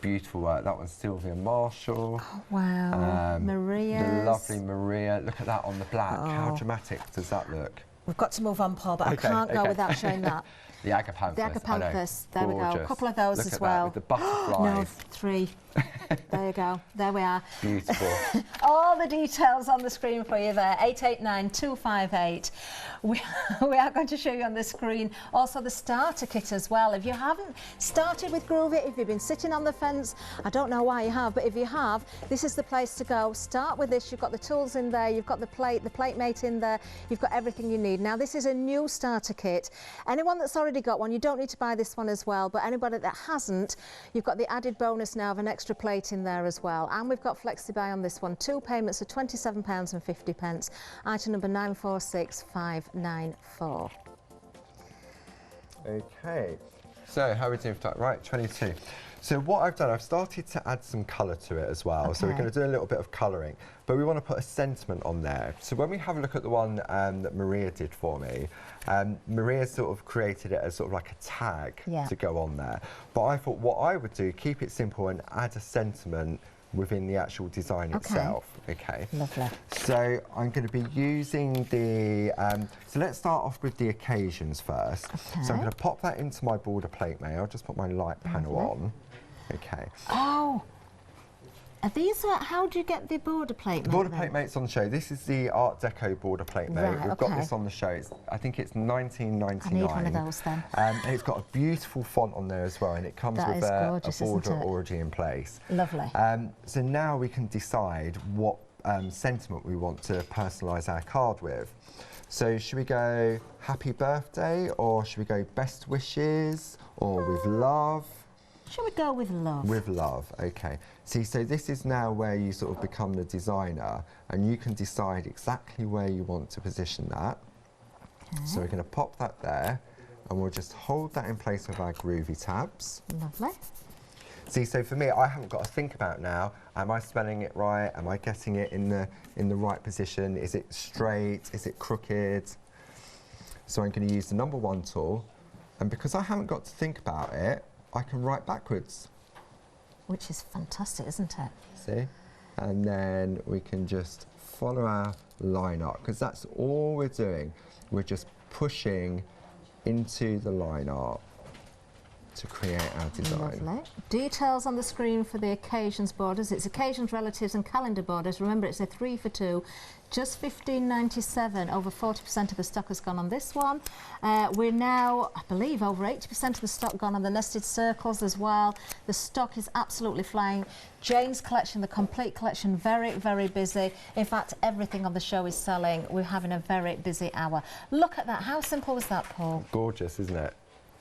Speaker 2: Beautiful work. That one's Sylvia Marshall.
Speaker 1: Oh, wow. Maria.
Speaker 2: The lovely Maria. Look at that on the black. How dramatic does that look?
Speaker 1: We've got to move on, Paul, but I can't go without showing that.
Speaker 2: The agapanthus.
Speaker 1: The agapanthus. There
Speaker 2: gorgeous.
Speaker 1: We go. A couple of those
Speaker 2: Look
Speaker 1: as
Speaker 2: at
Speaker 1: well.
Speaker 2: That, with the butterflies.
Speaker 1: No, 3. There you go. There we are.
Speaker 2: Beautiful.
Speaker 1: All the details on the screen for you there. 889258. We are going to show you on the screen also the starter kit as well. If you haven't started with Groovi, if you've been sitting on the fence, I don't know why you have, but if you have, this is the place to go. Start with this. You've got the tools in there. You've got the plate mate in there. You've got everything you need. need. Now this is a new starter kit. Anyone that's already got one, you don't need to buy this one as well, but anybody that hasn't, you've got the added bonus now of an extra plate in there as well. And we've got FlexiBuy on this one, 2 payments of £27.50, item number 946594.
Speaker 2: Okay, so how are we doing for that? Right, 22. So what I've done, I've started to add some colour to it as well. So we're going to do a little bit of colouring, but we want to put a sentiment on there. So when we have a look at the one that Maria did for me, Maria sort of created it as sort of like a tag to go on there. But I thought what I would do, keep it simple and add a sentiment within the actual design itself. Okay.
Speaker 1: Lovely.
Speaker 2: So I'm going to be using the, so let's start off with the occasions first. Okay. So I'm going to pop that into my border plate, May. I'll just put my light panel on. Okay.
Speaker 1: Oh, are these, how do you get the border plate mate?
Speaker 2: The border plate mate's on the show. This is the Art Deco border plate mate.
Speaker 1: Right,
Speaker 2: We've got this on the show. I think it's 19.99.
Speaker 1: I need one of those then.
Speaker 2: And it's got a beautiful font on there as well, and it comes with a border already in place.
Speaker 1: Lovely.
Speaker 2: So now we can decide what sentiment we want to personalise our card with. So should we go happy birthday, or should we go best wishes, or with love?
Speaker 1: Should we go with love?
Speaker 2: With love, okay. See, so this is now where you sort of become the designer, and you can decide exactly where you want to position that. Okay. So we're going to pop that there, and we'll just hold that in place with our Groovi tabs.
Speaker 1: Lovely.
Speaker 2: See, so for me, I haven't got to think about now, am I spelling it right? Am I getting it in the right position? Is it straight? Is it crooked? So I'm going to use the number 1 tool, and because I haven't got to think about it, I can write backwards.
Speaker 1: Which is fantastic, isn't it?
Speaker 2: See? And then we can just follow our line art, because that's all we're doing. We're just pushing into the line art to create our design.
Speaker 1: Lovely. Details on the screen for the occasions borders. It's occasions, relatives and calendar borders. Remember, it's a 3 for 2. Just £15.97. Over 40% of the stock has gone on this one. We're now, I believe, over 80% of the stock gone on the nested circles as well. The stock is absolutely flying. Jane's collection, the complete collection, very, very busy. In fact, everything on the show is selling. We're having a very busy hour. Look at that. How simple was that, Paul?
Speaker 2: Gorgeous, isn't it?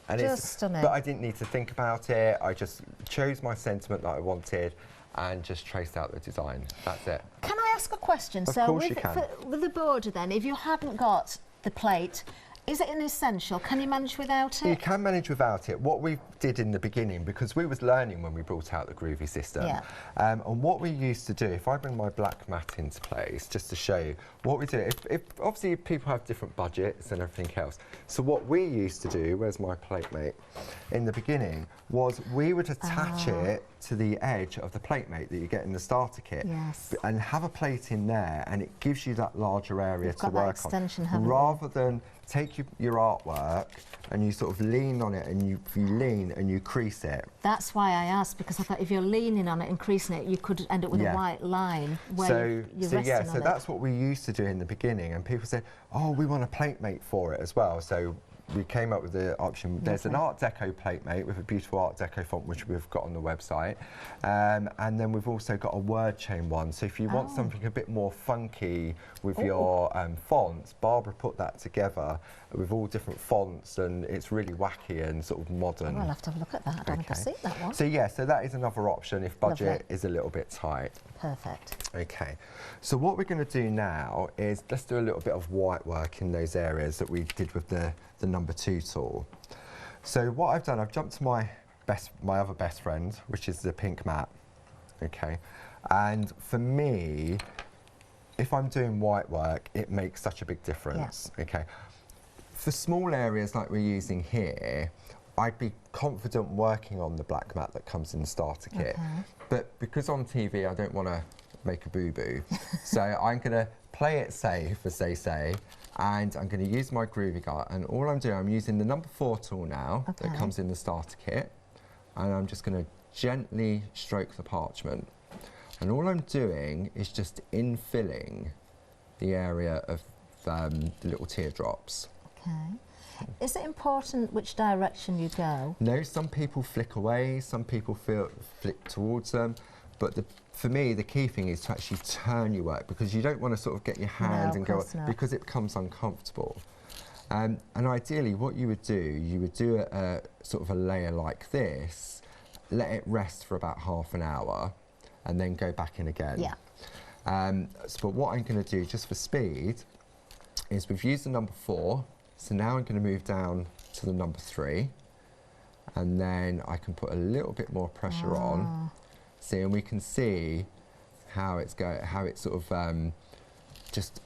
Speaker 2: And
Speaker 1: just stunning.
Speaker 2: But I didn't need to think about it. I just chose my sentiment that I wanted and just traced out the design. That's it.
Speaker 1: Can I ask a question?
Speaker 2: Of course you can.
Speaker 1: With the border then, if you hadn't got the plate, is it an essential? Can you manage without it?
Speaker 2: You can manage without it. What we did in the beginning, because we was learning when we brought out the Groovi system, and what we used to do, if I bring my black mat into place, just to show you, what we do, if obviously people have different budgets and everything else, so what we used to do, where's my plate mate, in the beginning, was we would attach it to the edge of the plate mate that you get in the starter kit, and have a plate in there, and it gives you that larger area to work on, rather than take your artwork and you sort of lean on it, and you lean and you crease it.
Speaker 1: That's why I asked, because I thought if you're leaning on it and creasing it, you could end up with a white line where you're resting on it.
Speaker 2: So that's what we used to do in the beginning, and people said, oh, we want a plate mate for it as well. So we came up with the option. There's an Art Deco plate mate with a beautiful Art Deco font, which we've got on the website, and then we've also got a word chain one. So if you want something a bit more funky with your fonts, Barbara put that together with all different fonts, and it's really wacky and sort of modern.
Speaker 1: Oh, I'll have to have a look at that. I don't think I've seen that one.
Speaker 2: So yeah, so that is another option if budget is a little bit tight.
Speaker 1: Perfect.
Speaker 2: Okay, so what we're going to do now is let's do a little bit of white work in those areas that we did with the number 2 tool. So what I've done, I've jumped to my other best friend, which is the pink mat. Okay, and for me, if I'm doing white work, it makes such a big difference. Okay, for small areas like we're using here, I'd be confident working on the black mat that comes in the starter kit. But because on TV I don't want to make a boo-boo, so I'm going to play it safe, as they say, and I'm going to use my Groovi guide, and all I'm doing, I'm using the number 4 tool now that comes in the starter kit, and I'm just going to gently stroke the parchment. And all I'm doing is just infilling the area of the little teardrops.
Speaker 1: Okay. Is it important which direction you go?
Speaker 2: No, some people flick away, some people flick towards them, but for me the key thing is to actually turn your work, because you don't want to sort of get your hand and go, because it becomes uncomfortable. And ideally what you would do a sort of a layer like this, let it rest for about half an hour, and then go back in again.
Speaker 1: Yeah.
Speaker 2: But what I'm going to do, just for speed, is we've used the number 4, so now I'm going to move down to the number 3, and then I can put a little bit more pressure on. See, and we can see how it's sort of just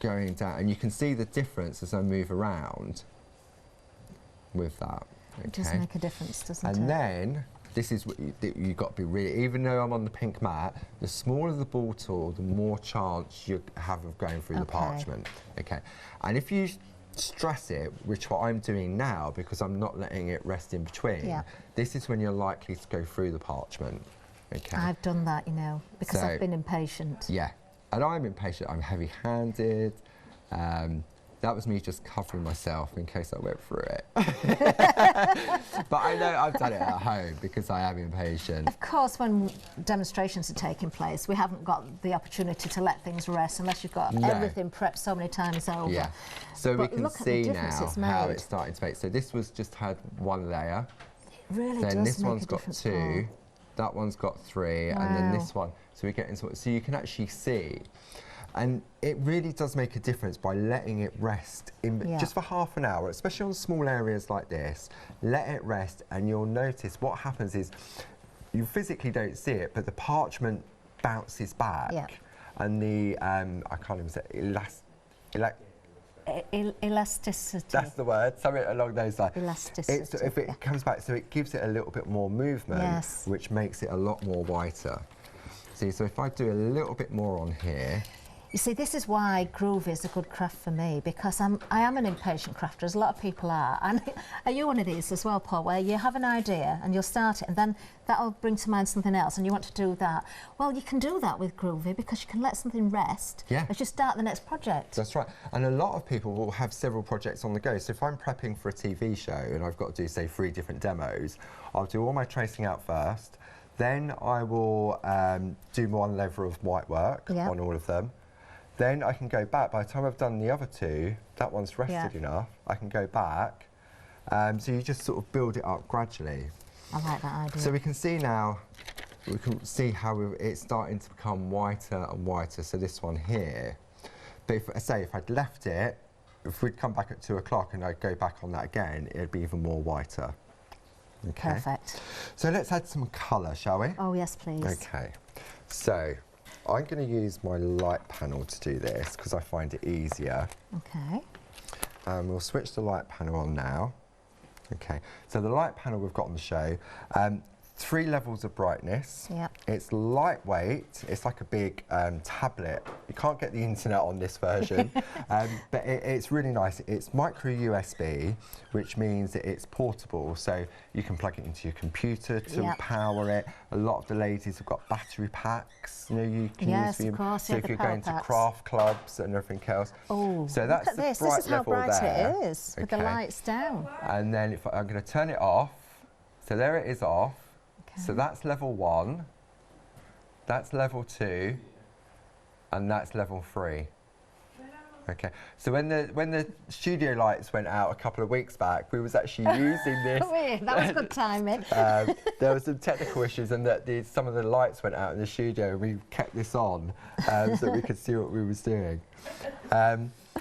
Speaker 2: going down, and you can see the difference as I move around with that.
Speaker 1: It does make a difference, doesn't it?
Speaker 2: And then this is what you've got to be really, even though I'm on the pink mat, the smaller the ball tool, the more chance you have of going through the parchment. Okay. And if you stress it, which what I'm doing now, because I'm not letting it rest in between, this is when you're likely to go through the parchment. Okay.
Speaker 1: I've done that, you know, because I've been impatient.
Speaker 2: Yeah. And I'm impatient, I'm heavy-handed. That was me just covering myself in case I went through it. But I know I've done it at home because I am impatient.
Speaker 1: Of course, when demonstrations are taking place, we haven't got the opportunity to let things rest unless you've got everything prepped so many times over.
Speaker 2: Yeah. So we can see now how it's starting to make. So this was just had 1 layer.
Speaker 1: It really does
Speaker 2: then this
Speaker 1: make
Speaker 2: one's
Speaker 1: a
Speaker 2: got
Speaker 1: difference,
Speaker 2: 2.
Speaker 1: Paul.
Speaker 2: That one's got 3, and then this one. So we get into so you can actually see. And it really does make a difference by letting it rest in just for half an hour, especially on small areas like this. Let it rest, and you'll notice what happens is you physically don't see it, but the parchment bounces back, and the I can't even say
Speaker 1: elasticity.
Speaker 2: That's the word. Something along those lines.
Speaker 1: Elasticity.
Speaker 2: If it comes back, so it gives it a little bit more movement, which makes it a lot more whiter. See, so if I do a little bit more on here.
Speaker 1: You see, this is why Groovi is a good craft for me, because I am an impatient crafter, as a lot of people are. And are you one of these as well, Paul, where you have an idea and you'll start it and then that'll bring to mind something else and you want to do that? Well, you can do that with Groovi because you can let something rest as you start the next project.
Speaker 2: That's right. And a lot of people will have several projects on the go. So if I'm prepping for a TV show and I've got to do, say, 3 different demos, I'll do all my tracing out first. Then I will do 1 level of white work on all of them. Then I can go back. By the time I've done the other 2, that one's rested enough, I can go back. So you just sort of build it up gradually.
Speaker 1: I like that idea.
Speaker 2: So we can see now, we can see how it's starting to become whiter and whiter. So this one here. But if I'd left it, if we'd come back at 2 o'clock and I'd go back on that again, it'd be even more whiter. Okay.
Speaker 1: Perfect.
Speaker 2: So let's add some colour, shall we?
Speaker 1: Oh, yes, please.
Speaker 2: Okay. So I'm going to use my light panel to do this because I find it easier.
Speaker 1: Okay.
Speaker 2: We'll switch the light panel on now. Okay. So the light panel we've got on the show, 3 levels of brightness.
Speaker 1: Yep.
Speaker 2: It's lightweight. It's like a big tablet. You can't get the internet on this version, but it's really nice. It's micro USB, which means that it's portable, so you can plug it into your computer to power it. A lot of the ladies have got battery packs. You know, you can use for your, so if you're going to craft clubs and everything else.
Speaker 1: Oh,
Speaker 2: so that's
Speaker 1: look at this. This is how bright it is with the lights down.
Speaker 2: And then if I'm going to turn it off. So there it is off. So that's level 1, that's level 2, and that's level 3. Okay. So when the studio lights went out a couple of weeks back, we was actually using this.
Speaker 1: That was good timing.
Speaker 2: There were some technical issues, and that some of the lights went out in the studio. We kept this on so we could see what we was doing.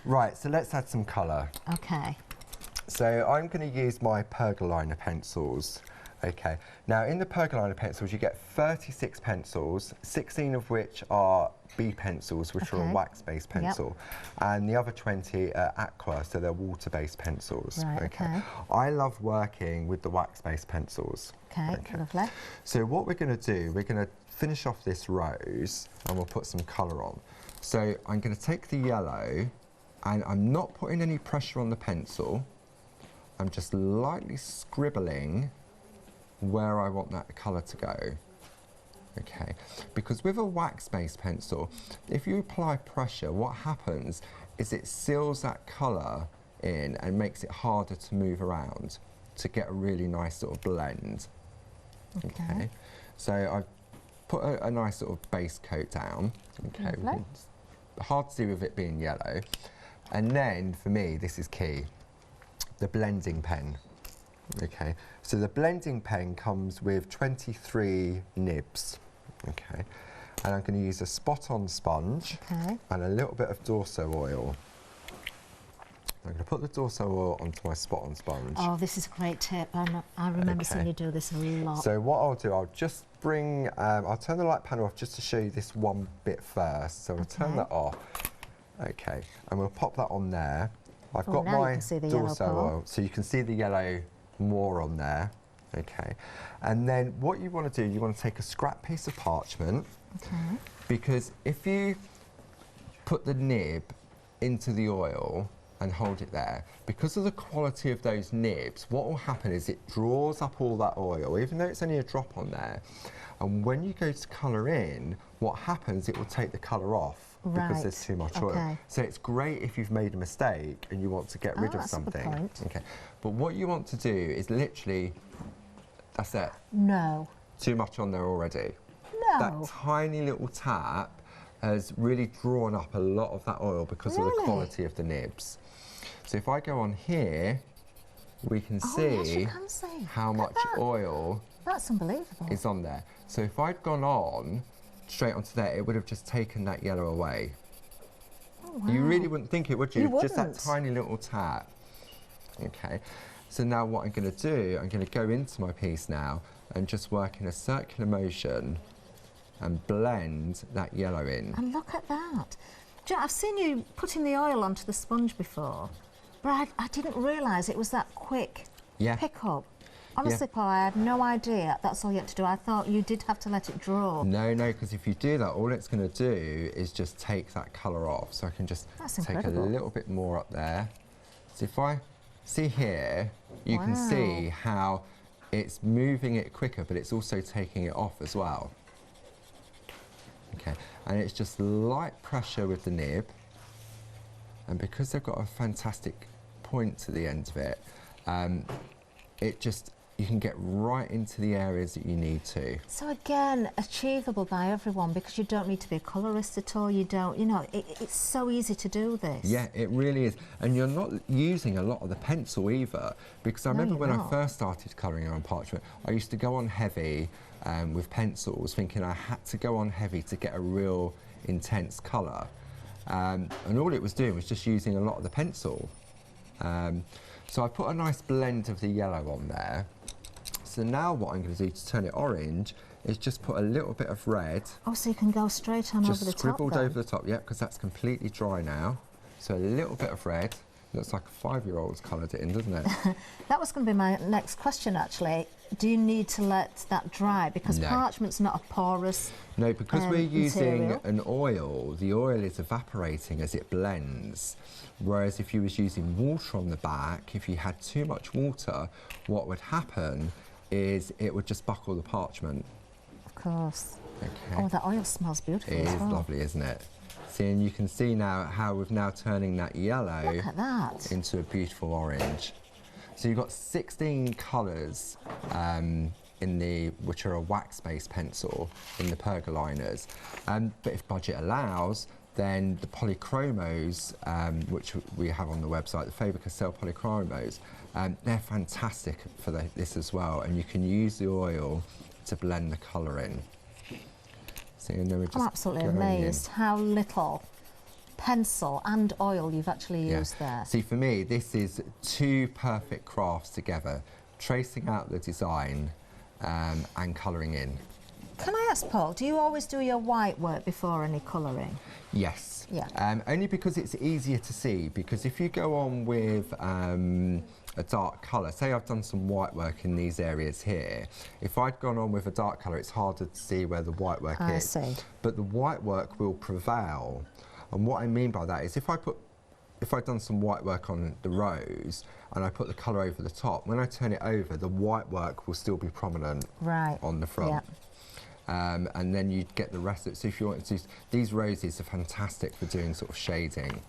Speaker 2: Right. So let's add some colour.
Speaker 1: Okay.
Speaker 2: So I'm going to use my pergoliner pencils. Okay, now in the pergoliner pencils you get 36 pencils, 16 of which are B pencils, which are a wax-based pencil, and the other 20 are aqua, so they're water-based pencils.
Speaker 1: Right, okay.
Speaker 2: I love working with the wax-based pencils.
Speaker 1: Okay, lovely.
Speaker 2: So what we're going to do, we're going to finish off this rose and we'll put some colour on. So I'm going to take the yellow, and I'm not putting any pressure on the pencil, I'm just lightly scribbling where I want that colour to go. Okay, because with a wax-based pencil, if you apply pressure, what happens is it seals that colour in and makes it harder to move around to get a really nice sort of blend. Okay, so I've put a nice sort of base coat down. Okay, hard to do with it being yellow. And then, for me, this is key, the blending pen. Okay, so the blending pen comes with 23 nibs. Okay, and I'm going to use a spot-on sponge and a little bit of Dorso oil. I'm going to put the Dorso oil onto my spot-on sponge.
Speaker 1: Oh, this is a great tip. I remember seeing you do this a lot.
Speaker 2: So what I'll do, I'll just bring, I'll turn the light panel off just to show you this one bit first. So we'll turn that off. Okay, and we'll pop that on there. I've got my Dorso oil, so you can see the yellow more on there. Okay, and then what you want to do, you want to take a scrap piece of parchment, because if you put the nib into the oil and hold it there, because of the quality of those nibs, what will happen is it draws up all that oil, even though it's only a drop on there, and when you go to colour in, what happens, it will take the colour off. Because there's too much oil. So it's great if you've made a mistake and you want to get rid of something.
Speaker 1: That's a good point.
Speaker 2: Okay, but what you want to do is literally, that's it.
Speaker 1: No.
Speaker 2: Too much on there already.
Speaker 1: No.
Speaker 2: That tiny little tap has really drawn up a lot of that oil because of the quality of the nibs. So if I go on here, we can see how much oil
Speaker 1: that's unbelievable.
Speaker 2: is on there. So if I'd gone on straight onto there, it would have just taken that yellow away.
Speaker 1: Oh, wow.
Speaker 2: You really wouldn't think it, would you?
Speaker 1: You wouldn't.
Speaker 2: Just that tiny little tap. Okay, so now what I'm going to do, I'm going to go into my piece now and just work in a circular motion and blend that yellow in.
Speaker 1: And look at that. Do you know, I've seen you putting the oil onto the sponge before, but I didn't realise it was that quick pick-up. Honestly, Paul, I had no idea that's all you had to do. I thought you did have to let it draw.
Speaker 2: No, because if you do that, all it's going to do is just take that colour off. So I can just take a little bit more up there. So if I see here, you can see how it's moving it quicker, but it's also taking it off as well. Okay, and it's just light pressure with the nib. And because they've got a fantastic point to the end of it, you can get right into the areas that you need to.
Speaker 1: So again, achievable by everyone, because you don't need to be a colourist at all. You don't, you know, it's so easy to do this.
Speaker 2: Yeah, it really is. And you're not using a lot of the pencil either, because I remember when I first started colouring on parchment, I used to go on heavy with pencils, thinking I had to go on heavy to get a real intense colour. And all it was doing was just using a lot of the pencil. So I put a nice blend of the yellow on there. So now what I'm going to do to turn it orange is just put a little bit of red. Oh,
Speaker 1: so you can go straight on over the top.
Speaker 2: Just scribbled over the top, yeah, because that's completely dry now. So a little bit of red. Looks like a 5-year-old's coloured it in, doesn't it?
Speaker 1: That was going to be my next question, actually. Do you need to let that dry? Because parchment's not a porous
Speaker 2: No, because we're using
Speaker 1: material.
Speaker 2: an oil, the oil is evaporating as it blends. Whereas if you was using water on the back, if you had too much water, what would happen is it would just buckle the parchment.
Speaker 1: Of course.
Speaker 2: Okay.
Speaker 1: Oh, that oil smells beautiful
Speaker 2: It
Speaker 1: as
Speaker 2: is
Speaker 1: well.
Speaker 2: lovely, isn't it? See, and you can see now how we're now turning that yellow
Speaker 1: Look at that.
Speaker 2: into a beautiful orange. So you've got 16 colours which are a wax-based pencil in the pergoliners. But if budget allows, then the polychromos, which we have on the website, the Faber-Castell polychromos, they're fantastic for this as well, and you can use the oil to blend the colour in. See, and then we're just
Speaker 1: I'm absolutely amazed how little pencil and oil you've actually used there.
Speaker 2: See, for me, this is two perfect crafts together, tracing out the design and colouring in.
Speaker 1: Can I ask, Paul, do you always do your white work before any colouring?
Speaker 2: Yes.
Speaker 1: Yeah.
Speaker 2: Only because it's easier to see, because if you go on with a dark colour, say I've done some white work in these areas here, if I'd gone on with a dark colour, it's harder to see where the white work is.
Speaker 1: I see.
Speaker 2: But the white work will prevail. And what I mean by that is if I've done some white work on the rose and I put the colour over the top, when I turn it over, the white work will still be prominent on the front.
Speaker 1: Yeah.
Speaker 2: And then you'd get the rest of it. So if you want to do, these roses are fantastic for doing sort of shading.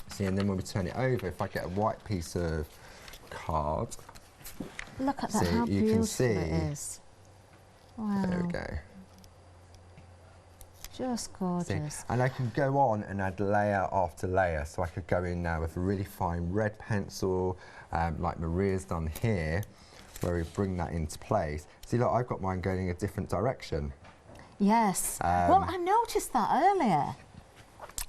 Speaker 2: See, and then when we turn it over, if I get a white piece of card,
Speaker 1: look at that, how beautiful it is. Wow.
Speaker 2: There we go.
Speaker 1: Just gorgeous.
Speaker 2: See? And I can go on and add layer after layer. So I could go in now with a really fine red pencil, like Maria's done here, where we bring that into place. See, look, I've got mine going in a different direction.
Speaker 1: Yes. Well, I noticed that earlier.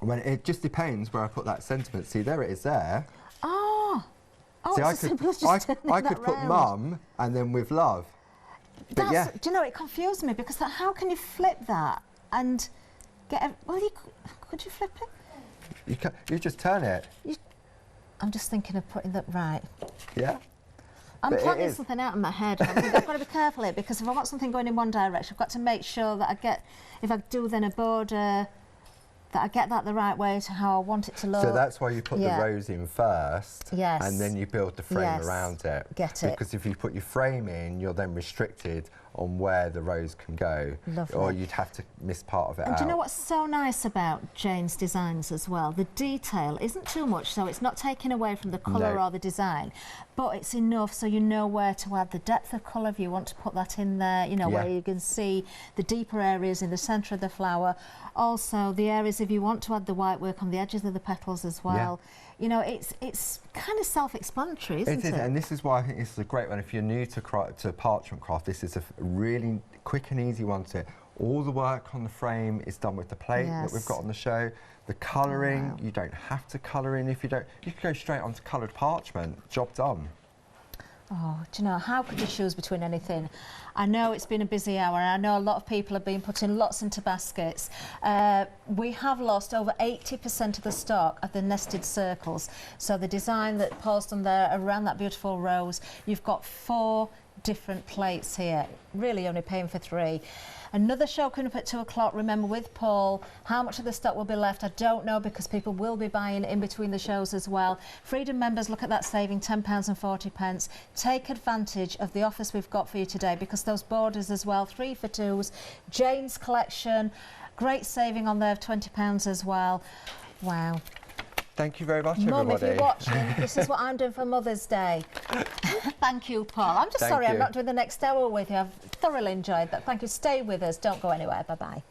Speaker 2: When it just depends where I put that sentiment. See, there it is there.
Speaker 1: Oh. Oh,
Speaker 2: see,
Speaker 1: it's
Speaker 2: I could put mum and then with love. But yeah.
Speaker 1: Do you know, it confused me because how can you flip that and get a, well, could you flip it?
Speaker 2: You just turn it.
Speaker 1: I'm just thinking of putting that right.
Speaker 2: Yeah.
Speaker 1: I'm planning something out in my head. I've got to be careful here because if I want something going in one direction, I've got to make sure that I get, if I do then a border, that I get that the right way to how I want it to look.
Speaker 2: So that's why you put the rose in first,
Speaker 1: yes,
Speaker 2: and then you build the frame around it.
Speaker 1: Get it.
Speaker 2: Because if you put your frame in, you're then restricted on where the rose can go.
Speaker 1: Lovely.
Speaker 2: Or you'd have to miss part of it out.
Speaker 1: And do you know what's so nice about Jane's designs as well? The detail isn't too much, so it's not taking away from the colour or the design, but it's enough so you know where to add the depth of colour if you want to put that in there, you know, where you can see the deeper areas in the centre of the flower. Also, the areas if you want to add the white work on the edges of the petals as well. Yeah. You know, it's kind of self-explanatory, isn't it?
Speaker 2: It is, and this is why I think this is a great one. If you're new to parchment craft, this is a really quick and easy one to. All the work on the frame is done with the plate that we've got on the show. The colouring, you don't have to colour in if you don't. You can go straight onto coloured parchment. Job done.
Speaker 1: Oh, do you know, how could you choose between anything? I know it's been a busy hour and I know a lot of people have been putting lots into baskets. We have lost over 80% of the stock of the nested circles. So the design that Paul's done there around that beautiful rose, you've got 4 different plates here, really only paying for 3. Another show coming up at 2 o'clock, remember, with Paul. How much of the stock will be left, I don't know, because people will be buying in between the shows as well. Freedom members, look at that saving, £10.40. Take advantage of the offers we've got for you today, because those borders as well, 3 for 2s. Jane's collection, great saving on there of £20 as well. Wow.
Speaker 2: Thank you very much, everybody.
Speaker 1: Mum, if you're watching, this is what I'm doing for Mother's Day. Thank you, Paul. I'm just sorry I'm not doing the next hour with you. I've thoroughly enjoyed that. Thank you. Stay with us. Don't go anywhere. Bye-bye.